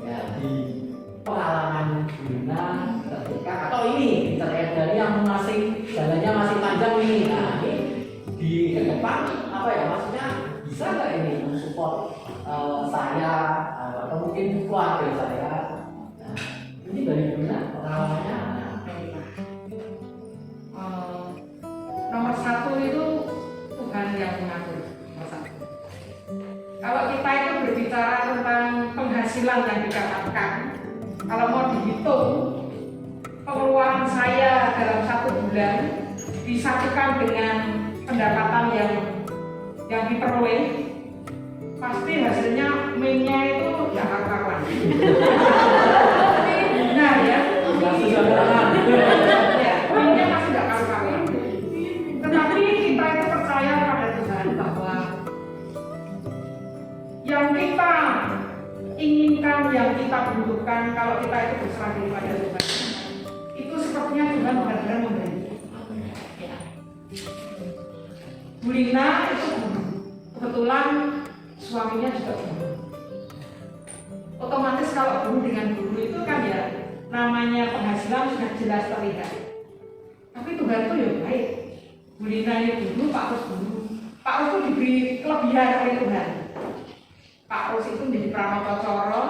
ya di pengalaman Bina ketika atau ini terkait yang masih jalannya masih panjang nih? Nah ini di depan apa ya maksudnya bisa nggak ini mensupport saya atau mungkin keluarga saya? Nah, ini dari Bina pengalamannya. Nomor satu itu Tuhan yang mengatur. Nomor satu. Kalau kita itu berbicara tentang penghasilan yang dikatakan, kalau mau dihitung pengeluaran saya dalam 1 bulan disatukan dengan pendapatan yang diperoleh, pasti hasilnya mainnya itu ya karuan. Benar ya? Ya, mainnya pasti tidak karuan. Tetapi kita itu percaya pada Tuhan bahwa yang kita inginkan, yang kita butuhkan, kalau kita itu berserah diri pada Tuhan, itu sepertinya Tuhan benar-benar memberi. Bu Lina itu guru, kebetulan suaminya juga guru. Otomatis kalau guru dengan guru itu kan ya namanya penghasilan sudah jelas terlihat. Tapi Tuhan itu ya baik. Bu Lina ini guru, Pak Rus guru. Pak Rus itu diberi kelebihan oleh Tuhan. Pak Rus itu menjadi Pranoto Coro,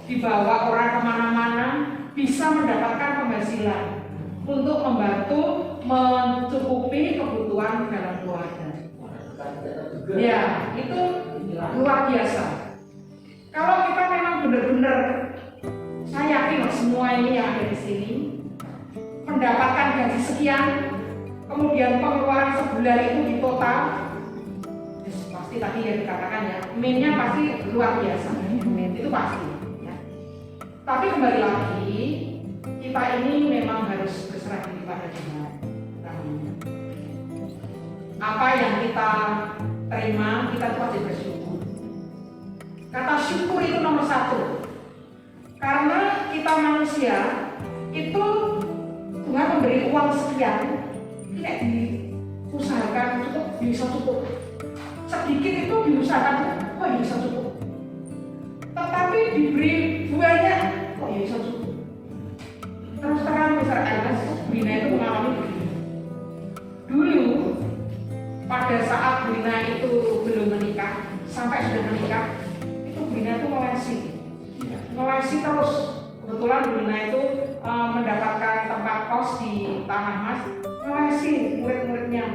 dibawa orang kemana-mana, bisa mendapatkan penghasilan untuk membantu mencukupi kebutuhan dalam keluarga. Ya, itu luar biasa. Kalau kita memang benar-benar, saya yakin semua ini yang ada di sini mendapatkan gaji sekian, kemudian pengeluaran sebulan itu di total, pasti tadi yang dikatakan ya, mainnya pasti luar biasa, itu pasti. Ya. Tapi kembali lagi, kita ini memang harus berserah diri pada Tuhan. Apa yang kita terima, kita pasti bersyukur. Kata syukur itu nomor 1. Karena kita manusia, itu Tuhan memberi uang sekian, tidak diusahakan cukup, bisa cukup. Sedikit itu diusahakan cukup, kok bisa cukup. Tetapi diberi banyak, kok bisa cukup. Terus terang misalnya, Bina itu mengalami begini. Dulu, pada saat Bina itu belum menikah, sampai sudah menikah, itu Bina itu melesi terus. Kebetulan Bina itu mendapatkan tempat kos di Tanah Mas, melesi murid-muridnya.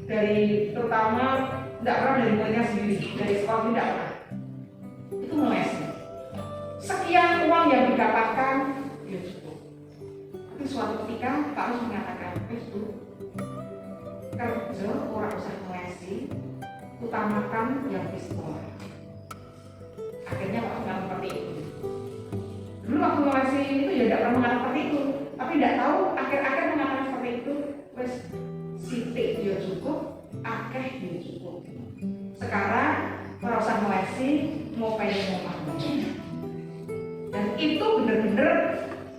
Dari terutama tidak pernah dari muridnya sendiri, dari sekolah tidak pernah. Itu melesi. Sekian uang yang didapatkan, ya cukup. Tapi suatu ketika Pak Rus mengatakan, itu kerja orang usah melesi, utamakan yang di sekolah. Akhirnya Pak Rus seperti itu. Dulu waktu melesi itu ya tidak pernah mengatakan seperti itu, tapi tidak tahu akhir-akhir mengatakan seperti itu. Wes sitik dia cukup, akeh dia cukup. Sekarang merasa melesi, mau pengen mau makan. Dan itu benar-benar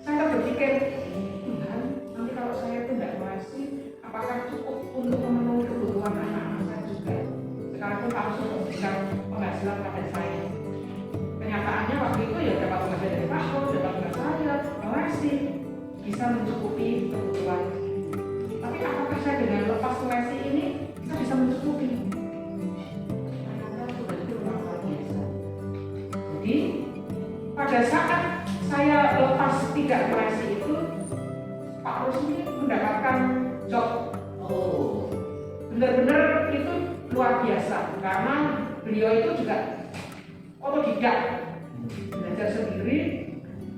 saya berpikir, Tuhan, nanti kalau saya itu tidak melesi, apakah cukup untuk memenuhi kebutuhan anak-anak saya juga? Sekarang pun harus memberikan penghasilan pada saya. Kenyataannya waktu itu ya dapat penghasilan dari pastor, dapat penghasilan saya, melesi, bisa mencukupi kebutuhan. Tapi apakah saya dengan lepas melesi ini saya bisa mencukupi? Jadi pada saat saya lepas tidak melesi itu, Pak Rus ini mendapatkan job. Benar-benar itu luar biasa karena beliau itu juga otodidak, belajar sendiri,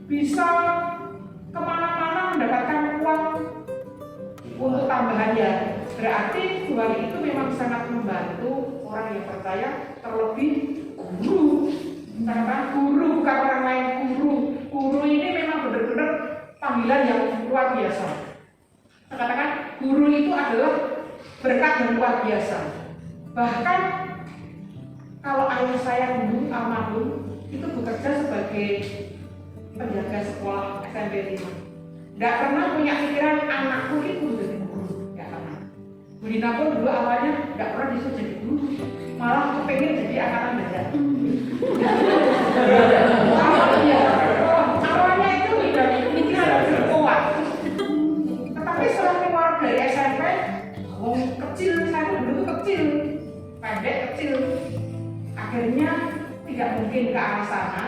bisa kemana-mana mendapatkan uang untuk tambahannya. Berarti Tuhan itu memang sangat membantu orang yang percaya, terlebih guru. Karena guru bukan orang lain, guru ini panggilan yang luar biasa. Saya katakan guru itu adalah berkat yang luar biasa. Bahkan kalau ayah saya dulu almarhum itu bekerja sebagai penjaga sekolah SMP 5. Tidak pernah punya pikiran anakku itu jadi guru, tidak pernah. Bu Dina pun dulu awalnya tidak pernah disuruh jadi guru, malah kepengen jadi angkatan belajar. Awalnya itu tidak pikiran kuat. Tetapi setelah keluar dari SMP, kecil, saya dulu tuh kecil, pendek kecil. Akhirnya tidak mungkin ke arah sana.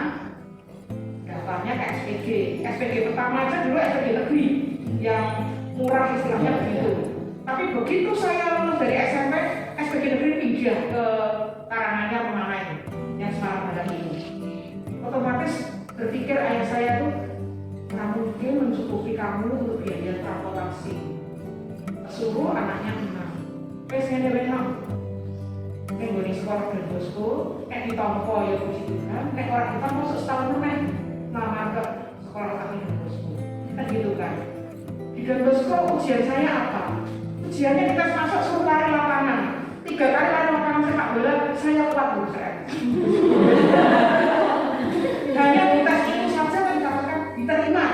Daftarnya ke SPG. SPG pertama aja dulu SPG negeri yang murah istilahnya begitu. Tapi begitu saya lulus dari SMP, SPG negeri pindah ke Karanganyar kemana itu, yang Semarang Barat itu. Otomatis berpikir ayah saya tuh nggak mungkin mencukupi kamu untuk biaya transportasi. Suruh anaknya 6. Saya memang gue sekolah di bosku, kayak ditompo ya puji Tuhan, kayak orang kita masuk setahun meneh ngelamar ke sekolah kami di bosku, kan gitu kan. Di Don Bosco ujian saya apa? Ujiannya kita masuk suruh lari lapangan, 3 kali lari lapangan sepak bola, saya kuat loh saya. Hanya di tes itu saja kan dikatakan diterima.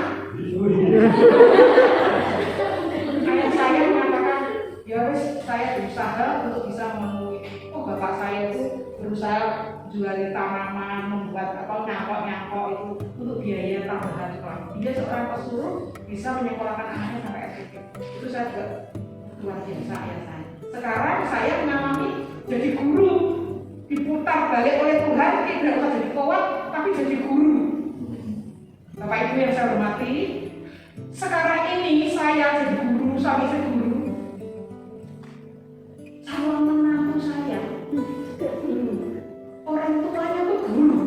Ayah saya mengatakan, ya wes saya berusaha untuk bisa memenuhi. Bapak saya itu berusaha jual tanaman, membuat nyangkok itu untuk biaya tambahan sekolah. Dia seorang pesuruh bisa menyekolahkan anaknya sampai SPG. Itu saya juga luar biasa ya saya. Sekarang saya mengalami jadi guru, diputar balik oleh Tuhan, tidak usah jadi kowat, tapi jadi guru. Bapak Ibu yang saya hormati, sekarang ini saya jadi guru, suami saya guru. Calon menantu saya orang tuanya tuh guru.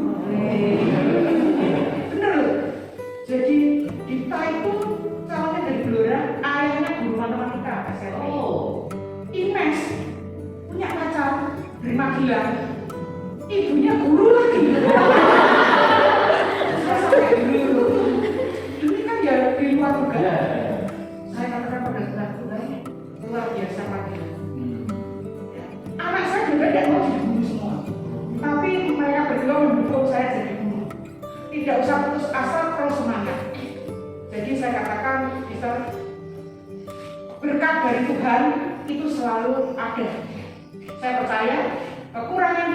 Bener loh. Jadi Dita itu calonnya dari Blora, ayahnya guru matematika SMP. Ines punya pacar dari Magelang, ibunya guru lagi. Saya sampai dulu ini kan ya di luar juga. Saya katakan pada bulan luar biasa lagi. Anak saya juga tidak mau jadi guru semua, tapi mereka berdua mendukung saya jadi guru. Tidak usah putus asa, terus semangat. Jadi saya katakan bisa berkat dari Tuhan itu selalu ada. Saya percaya kekurangan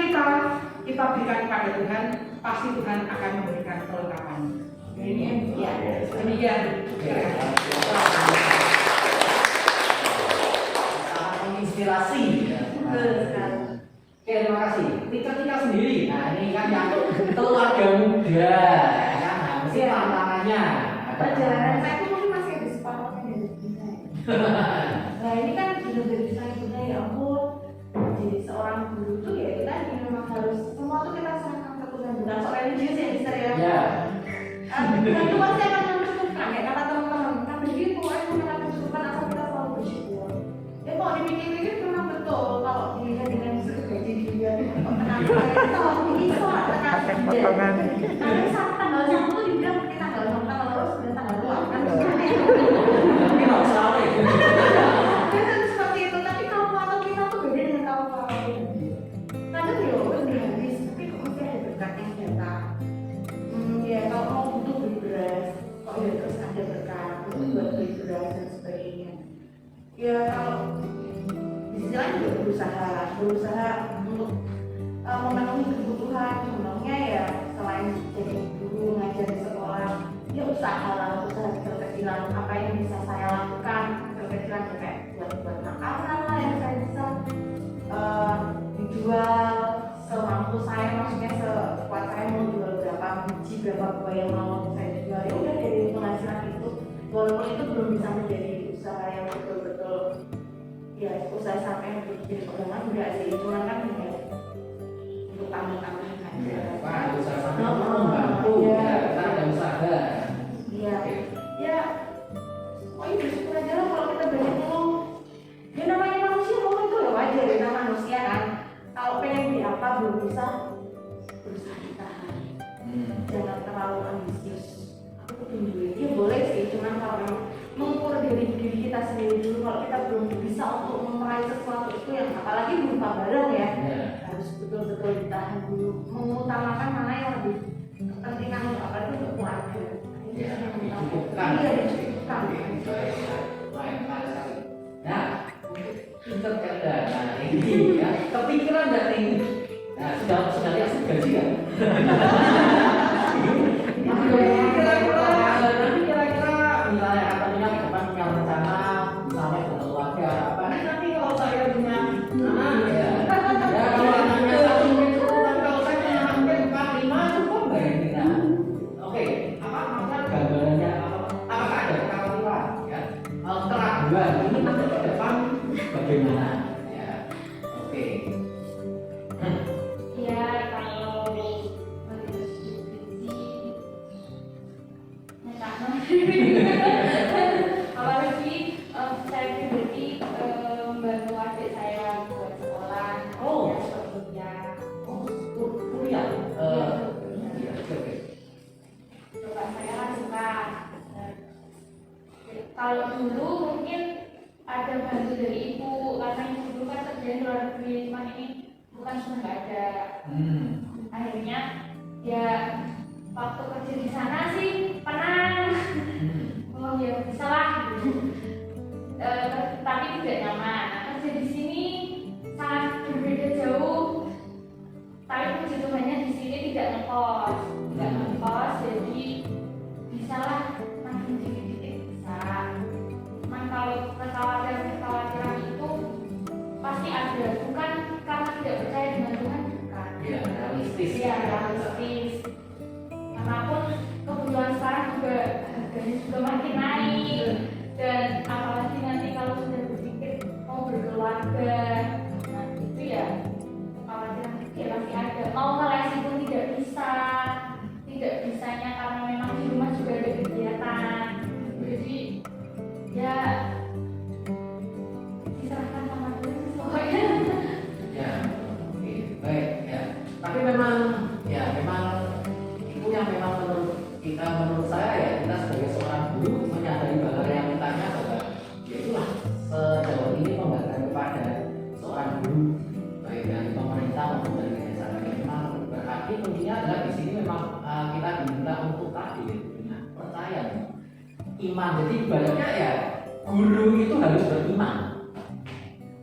kita berikan kepada Tuhan, pasti Tuhan akan memberikan kelengkapan. Ini ya, demikian. Inspirasi. Oke, terima kasih. Tika sendiri. Nah, ini kan yang keluarga muda, kan mesti tantangannya. Perjalanan saya itu mungkin masih ada separuhnya dari Bunda. Nah, ini kan sudah dari saya Bunda, ya ampun. Jadi seorang guru tuh ya kita memang harus semua tuh kita serahkan ke Tuhan. Bukan soal religius ya, Mister ya. Ya. Tuhan itu pasti akan mencukupkan ya kata teman-teman. Kan begitu, akan mencukupkan asal kita selalu bersyukur. Ya kalau dipikir-pikir memang betul kalau dilihat dengan gaji dia kalau ini sholat tekan nanti saat tanggal 1 tuh dibilang pakai tanggal 6, tanggal terus dan tanggal 2 kan Tapi nggak salah ya. kan seperti itu. Tapi kalau waktu kita tuh beda dengan kalau kadang ya udah habis tapi kok masih ada berkat yang datang. Ya kalau mau butuh beli beras kok ya terus ada berkat untuk buat beli beras dan sebagainya. Ya kalau di sisi lain juga berusaha untuk memenuhi kebutuhan. Contohnya ya selain jadi guru ngajar di sekolah, ya usaha kecil-kecilan apa yang bisa saya lakukan, kecil-kecilan kayak buat makanan lah yang saya bisa dijual semampu saya, maksudnya sekuat saya mau jual berapa biji, berapa buah yang mau saya jual, ya udah dari penghasilan itu, walaupun itu belum bisa menjadi usaha yang betul-betul ya usaha sampai untuk jadi pegangan enggak sih, cuma kan ya untuk tambahan aja. Pak, usaha sampai membantu ya, kita ada usaha. Iya, ya. Oh iya bersyukur aja lah kalau kita banyak ngomong. Ya namanya manusia ngomong itu ya wajar ya, namanya manusia kan. Kalau pengen di apa belum bisa, berusaha ditahan. Jangan terlalu ambisius. Aku pengen duit, ya boleh sih, cuman kalau mengukur diri kita sendiri dulu. Kalau kita belum bisa untuk meraih sesuatu itu, yang apalagi berupa barang ya, harus betul-betul ditahan dulu, mengutamakan mana yang lebih kepentingan untuk apa itu untuk keluarga. Dicukupkan. Iya, dicukupkan. Nah, pinter cerdas. Nah, ini ya, kepikiran dari nah, sudah lihat gaji kan? Nanti kira-kira misalnya katanya ke depan punya rencana, misalnya berkeluarga apa? Nanti kalau saya punya anak ya, kalau anaknya 1 mungkin cukup, tapi kalau saya punya anak mungkin 4, 5 cukup nggak ini? Nah, oke, apa maksudnya gambarannya? Apakah ada kekhawatiran? Ya, keraguan ini nanti ke depan bagaimana? Ya, oke. Ya kalau apalagi saya pribadi membantu adik saya buat sekolah, kuliah. Kuliah. Iya, oke. Bapak saya kan suka. Kalau dulu mungkin ada bantu dari ibu, karena ibu dulu kan kerja di luar negeri, cuman ini bukan cuma nggak ada. Akhirnya ya waktu kerja di sana sih tenang, oh ya bisa lah gitu. Tapi tidak nyaman. Nah, kerja di sini sangat berbeda jauh. Tapi puji Tuhannya di sini tidak ngekos, jadi bisa lah makin dikit-dikit bisa. Cuman kalau kekhawatiran itu pasti ada, bukan karena tidak percaya dengan Tuhan, bukan. Iya, realistis. Iya, realistis. Karena pun kebutuhan sekarang juga harganya juga makin naik, dan apalagi nanti kalau sudah berpikir mau berkeluarga, nah itu ya kekhawatiran ya pasti ada. Mau ngelesi pun tidak bisanya karena memang di rumah juga ada kegiatan. Jadi ya diserahkan sama Tuhan pokoknya. Ya, oke, baik ya. Tapi memang itu yang memang menurut saya ya, kita sebagai seorang guru menyadari bahwa realitanya bahwa ya itulah sejauh ini pemberian kepada seorang guru baik dari pemerintah maupun dari desa memang berarti kuncinya adalah di sini memang kita diminta untuk tadi dengan percaya iman. Jadi ibaratnya ya guru itu harus beriman.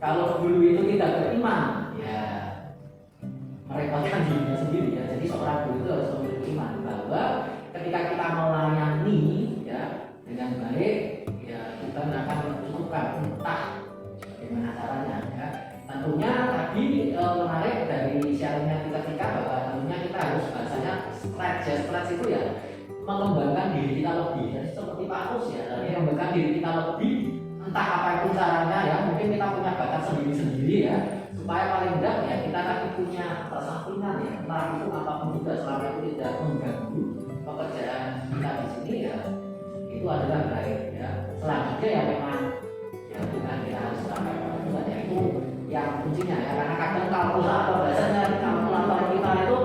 Kalau guru itu tidak beriman, ya merepotkan dirinya sendiri ya. Jadi seorang guru itu harus memiliki iman bahwa ketika kita melayani ya dengan baik, ya Tuhan akan mencukupkan entah bagaimana caranya ya. Tentunya tadi menarik dari sharingnya ketika bahwa tentunya kita harus bahasanya stretch itu ya mengembangkan diri kita lebih. Jadi seperti Pak Agus ya, mengembangkan diri kita lebih entah apapun caranya ya, mungkin kita punya bakat sendiri-sendiri ya, supaya paling enggak ya kita tadi punya persampingan ya, entah itu apapun juga selama itu tidak mengganggu pekerjaan kita di sini ya, itu adalah baik ya. Selanjutnya ya memang ya dengan kita harus sampai pada ya itu yang kuncinya ya, karena kadang kalkulator biasanya kalkulator kita itu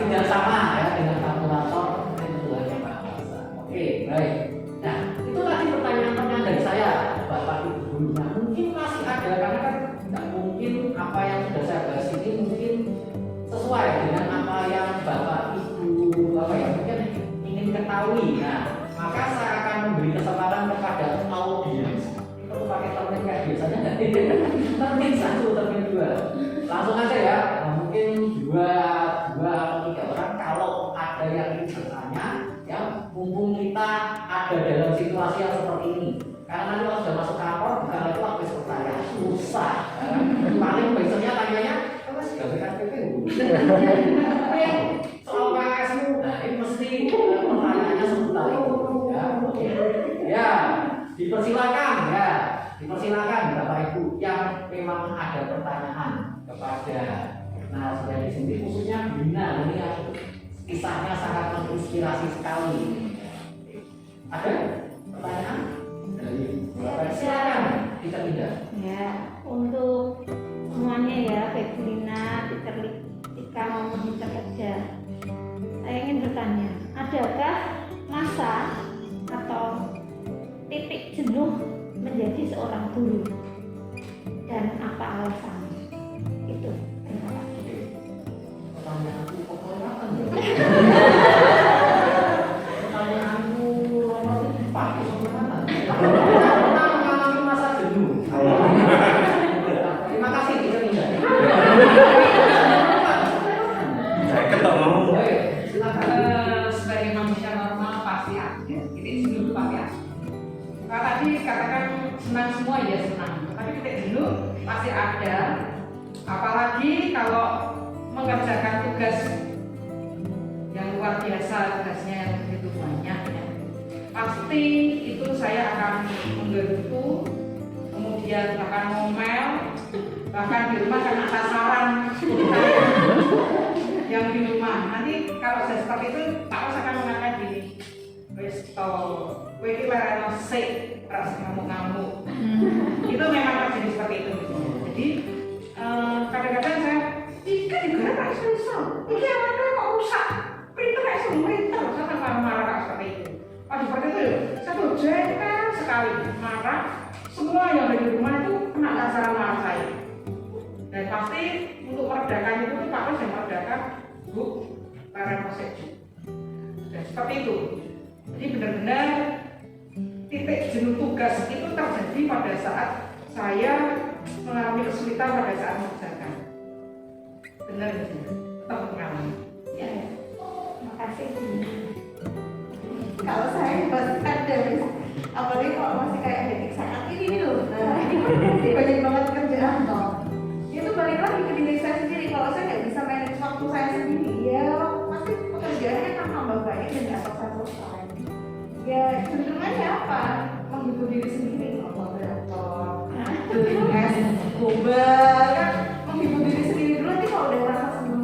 tidak sama ya dengan kalkulator kebutuhannya Pak Masa. Oke, baik. Nah, itu tadi pertanyaan-pertanyaan dari saya, Bapak Ibu guru. Nah, mungkin masih ada karena kan tidak mungkin apa yang sudah saya bahas ini mungkin sesuai dengan apa yang Bapak Ibu mungkin ingin ketahui. Nah, maka saya akan memberi kesempatan kepada audiens. Itu pakai termin kayak biasanya nggak? Termin 1, termin 2. Langsung aja ya. Nah, mungkin 2 atau 3 orang kalau ada yang ingin bertanya, ya mumpung kita ada dalam situasi yang seperti ini. Karena nanti kalau sudah masuk kantor, bukan lagi waktu pertanyaan susah. Paling besoknya tanyanya, apa sih BPKP? Soal KSmu, nah ini mesti pertanyaannya seputar itu. Ya, oke. Ya, dipersilakan Bapak Ibu yang memang ada pertanyaan kepada narasumber di sini, khususnya Bina ini yang kisahnya sangat menginspirasi sekali. Ada pertanyaan dari Bapak? Silakan kita tidak. Ya, untuk semuanya ya, Febrina, Tika maupun Mitra Kerja. Saya ingin bertanya, adakah masa atau tips jenuh menjadi seorang guru dan apa alasannya? Itu. Terima kasih. Pertanyaanku Pak mengalami masa jenuh. Terima kasih teacher Indah. Saya ketemu. Sebagai manusia normal pasti ada. Titik jenuh pasti ada. Kalau tadi katakan senang semua ya senang, tapi titik jenuh pasti ada. Apalagi kalau mengerjakan tugas yang luar biasa, tugasnya yang begitu banyak ya. Pasti itu saya akan menggerutu, kemudian akan ngomel, bahkan di rumah kan ada saran yang di rumah. Nanti kalau saya seperti itu, Pak Ros akan mengatakan gini, wes to, kowe iki lereno sik, ras ngamuk-ngamuk. Itu memang terjadi seperti itu. Jadi kadang-kadang saya ikan juga tak susah. Iki apa kok rusak? Printer kayak printer, saya kan marah-marah seperti itu. Pas seperti itu, saya tuh jengkel sekali, marah. Semua yang ada di rumah itu kena sasaran marah saya. Dan pasti untuk meredakan itu Pak Ros yang meredakan, Bu, lereno sik. Dan seperti itu. Jadi benar-benar titik jenuh tugas itu terjadi pada saat saya mengalami kesulitan pada saat mengerjakan. Benar, tetap mengalami. Ya, terima kasih. Kalau saya pasti ada, apalagi kalau masih kayak detik saat ini loh. Nah, ini banyak banget kerjaan toh. Itu balik lagi ke diri saya sendiri. Kalau saya nggak bisa manage waktu saya sendiri, ya pasti pekerjaannya akan tambah banyak dan nggak selesai. Ya cenderungannya apa? Menghibur diri sendiri, nonton laptop, es, gombal, kan menghibur diri sendiri dulu. Nanti kalau udah rasa seneng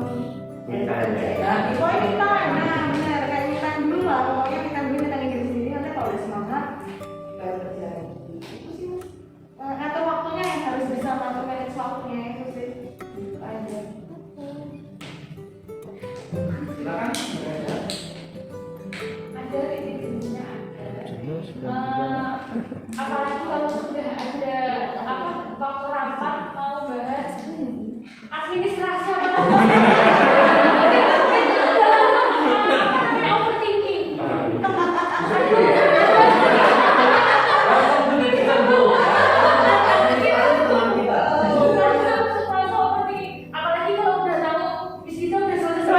dan kerja, pokoknya kita, nah benar kayak kita dulu lah. Pokoknya kita dulu tentang diri sendiri. Nanti kalau udah semangat, baru kerja lagi. Itu sih mas. Atau waktunya yang harus bisa ngatur manage waktunya itu sih. Aja. Silakan. Ada titik jenuhnya ada. Apalagi kalau sudah ada waktu rapat mau bahas administrasi apa overthinking. Apalagi kalau udah tahu bisnisnya udah selesai.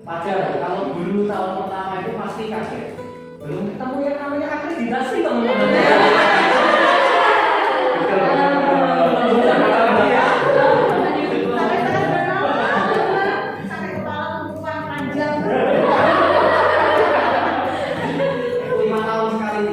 Wajar, kalau guru tahun pertama itu pasti kaget. Belum ketemu yang namanya akreditasi teman-teman. Sampai kepala tumpuan panjang. 5 tahun sekali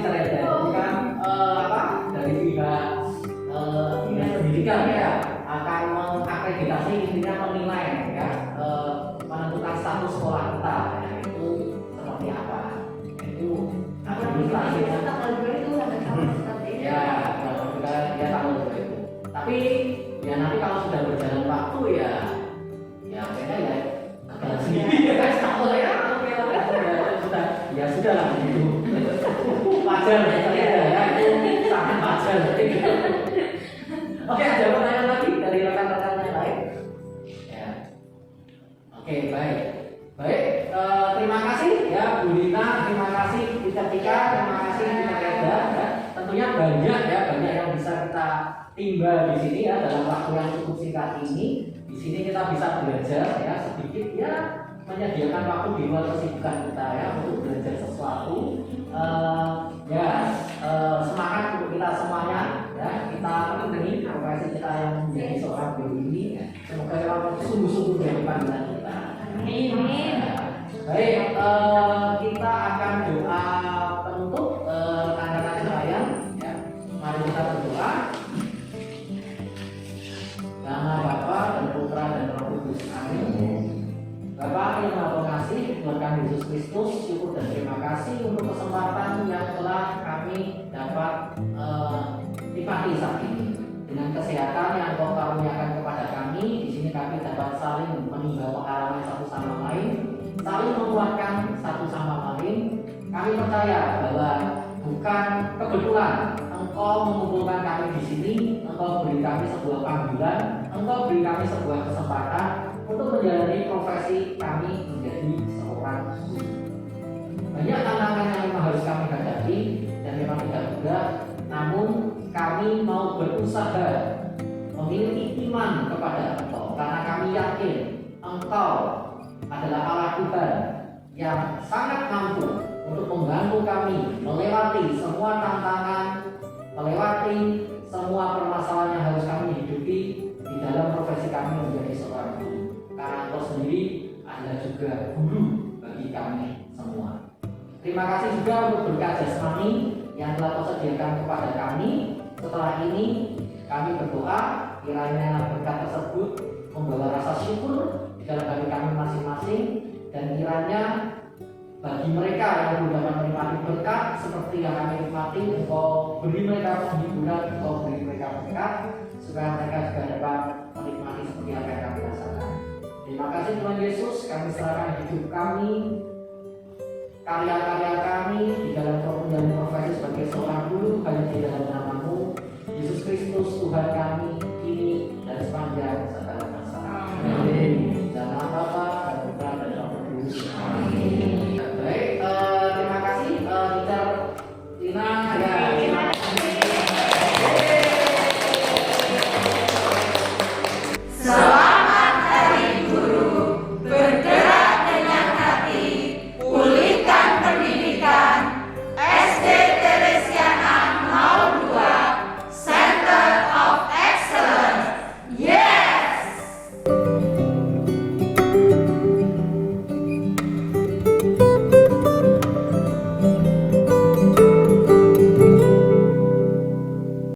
Oke, baik. Baik, terima kasih ya Bu Lina, terima kasih Tita Tika, terima kasih Tita Reda. Ya. Tentunya banyak yang bisa kita timbal di sini ya dalam waktu yang cukup singkat ini. Di sini kita bisa belajar ya sedikit ya, menyediakan waktu di luar kesibukan kita ya untuk belajar sesuatu. Semangat untuk kita semuanya ya, kita penuhi profesi kita yang menjadi seorang guru ini ya. Semoga sungguh-sungguh dari panggilan kita. Amin. Baik, kita akan doa penutup rekan-rekan sekalian ya. Mari kita berdoa. Nama Bapa dan Putra dan Roh Kudus. Amin. Bapa yang Maha Pengasih, Tuhan Yesus Kristus, syukur dan terima kasih untuk kesempatan yang telah kami dapat nikmati saat ini. Dengan kesehatan yang Kau karuniakan kepada kami, di sini kami dapat saling menimba pengalaman satu sama lain, saling menguatkan satu sama lain. Kami percaya bahwa bukan kebetulan Engkau mengumpulkan kami di sini, Engkau beri kami sebuah panggilan, Engkau beri kami sebuah kesempatan untuk menjalani profesi kami menjadi seorang guru. Banyak tantangan yang memang harus kami hadapi dan memang tidak mudah, namun kami mau berusaha memiliki iman kepada Engkau karena kami yakin Engkau adalah Allah Tuhan yang sangat mampu untuk membantu kami melewati semua tantangan, melewati semua permasalahan yang harus kami hidupi di dalam profesi kami menjadi seorang guru. Karena Engkau sendiri adalah juga guru bagi kami semua. Terima kasih juga untuk berkat jasmani yang telah Kau sediakan kepada kami. Setelah ini kami berdoa kiranya berkat tersebut membawa rasa syukur di dalam hati kami masing-masing, dan kiranya bagi mereka yang belum dapat menikmati berkat seperti yang kami nikmati, Engkau beri mereka penghiburan, Engkau beri mereka berkat supaya mereka juga dapat menikmati seperti apa yang kami rasakan. Terima kasih Tuhan Yesus, kami serahkan hidup kami, karya-karya kami di dalam menjalani profesi sebagai seorang guru hanya di dalam nama-Mu, Yesus Kristus Tuhan kami, kini dan sepanjang segala masa. Amin.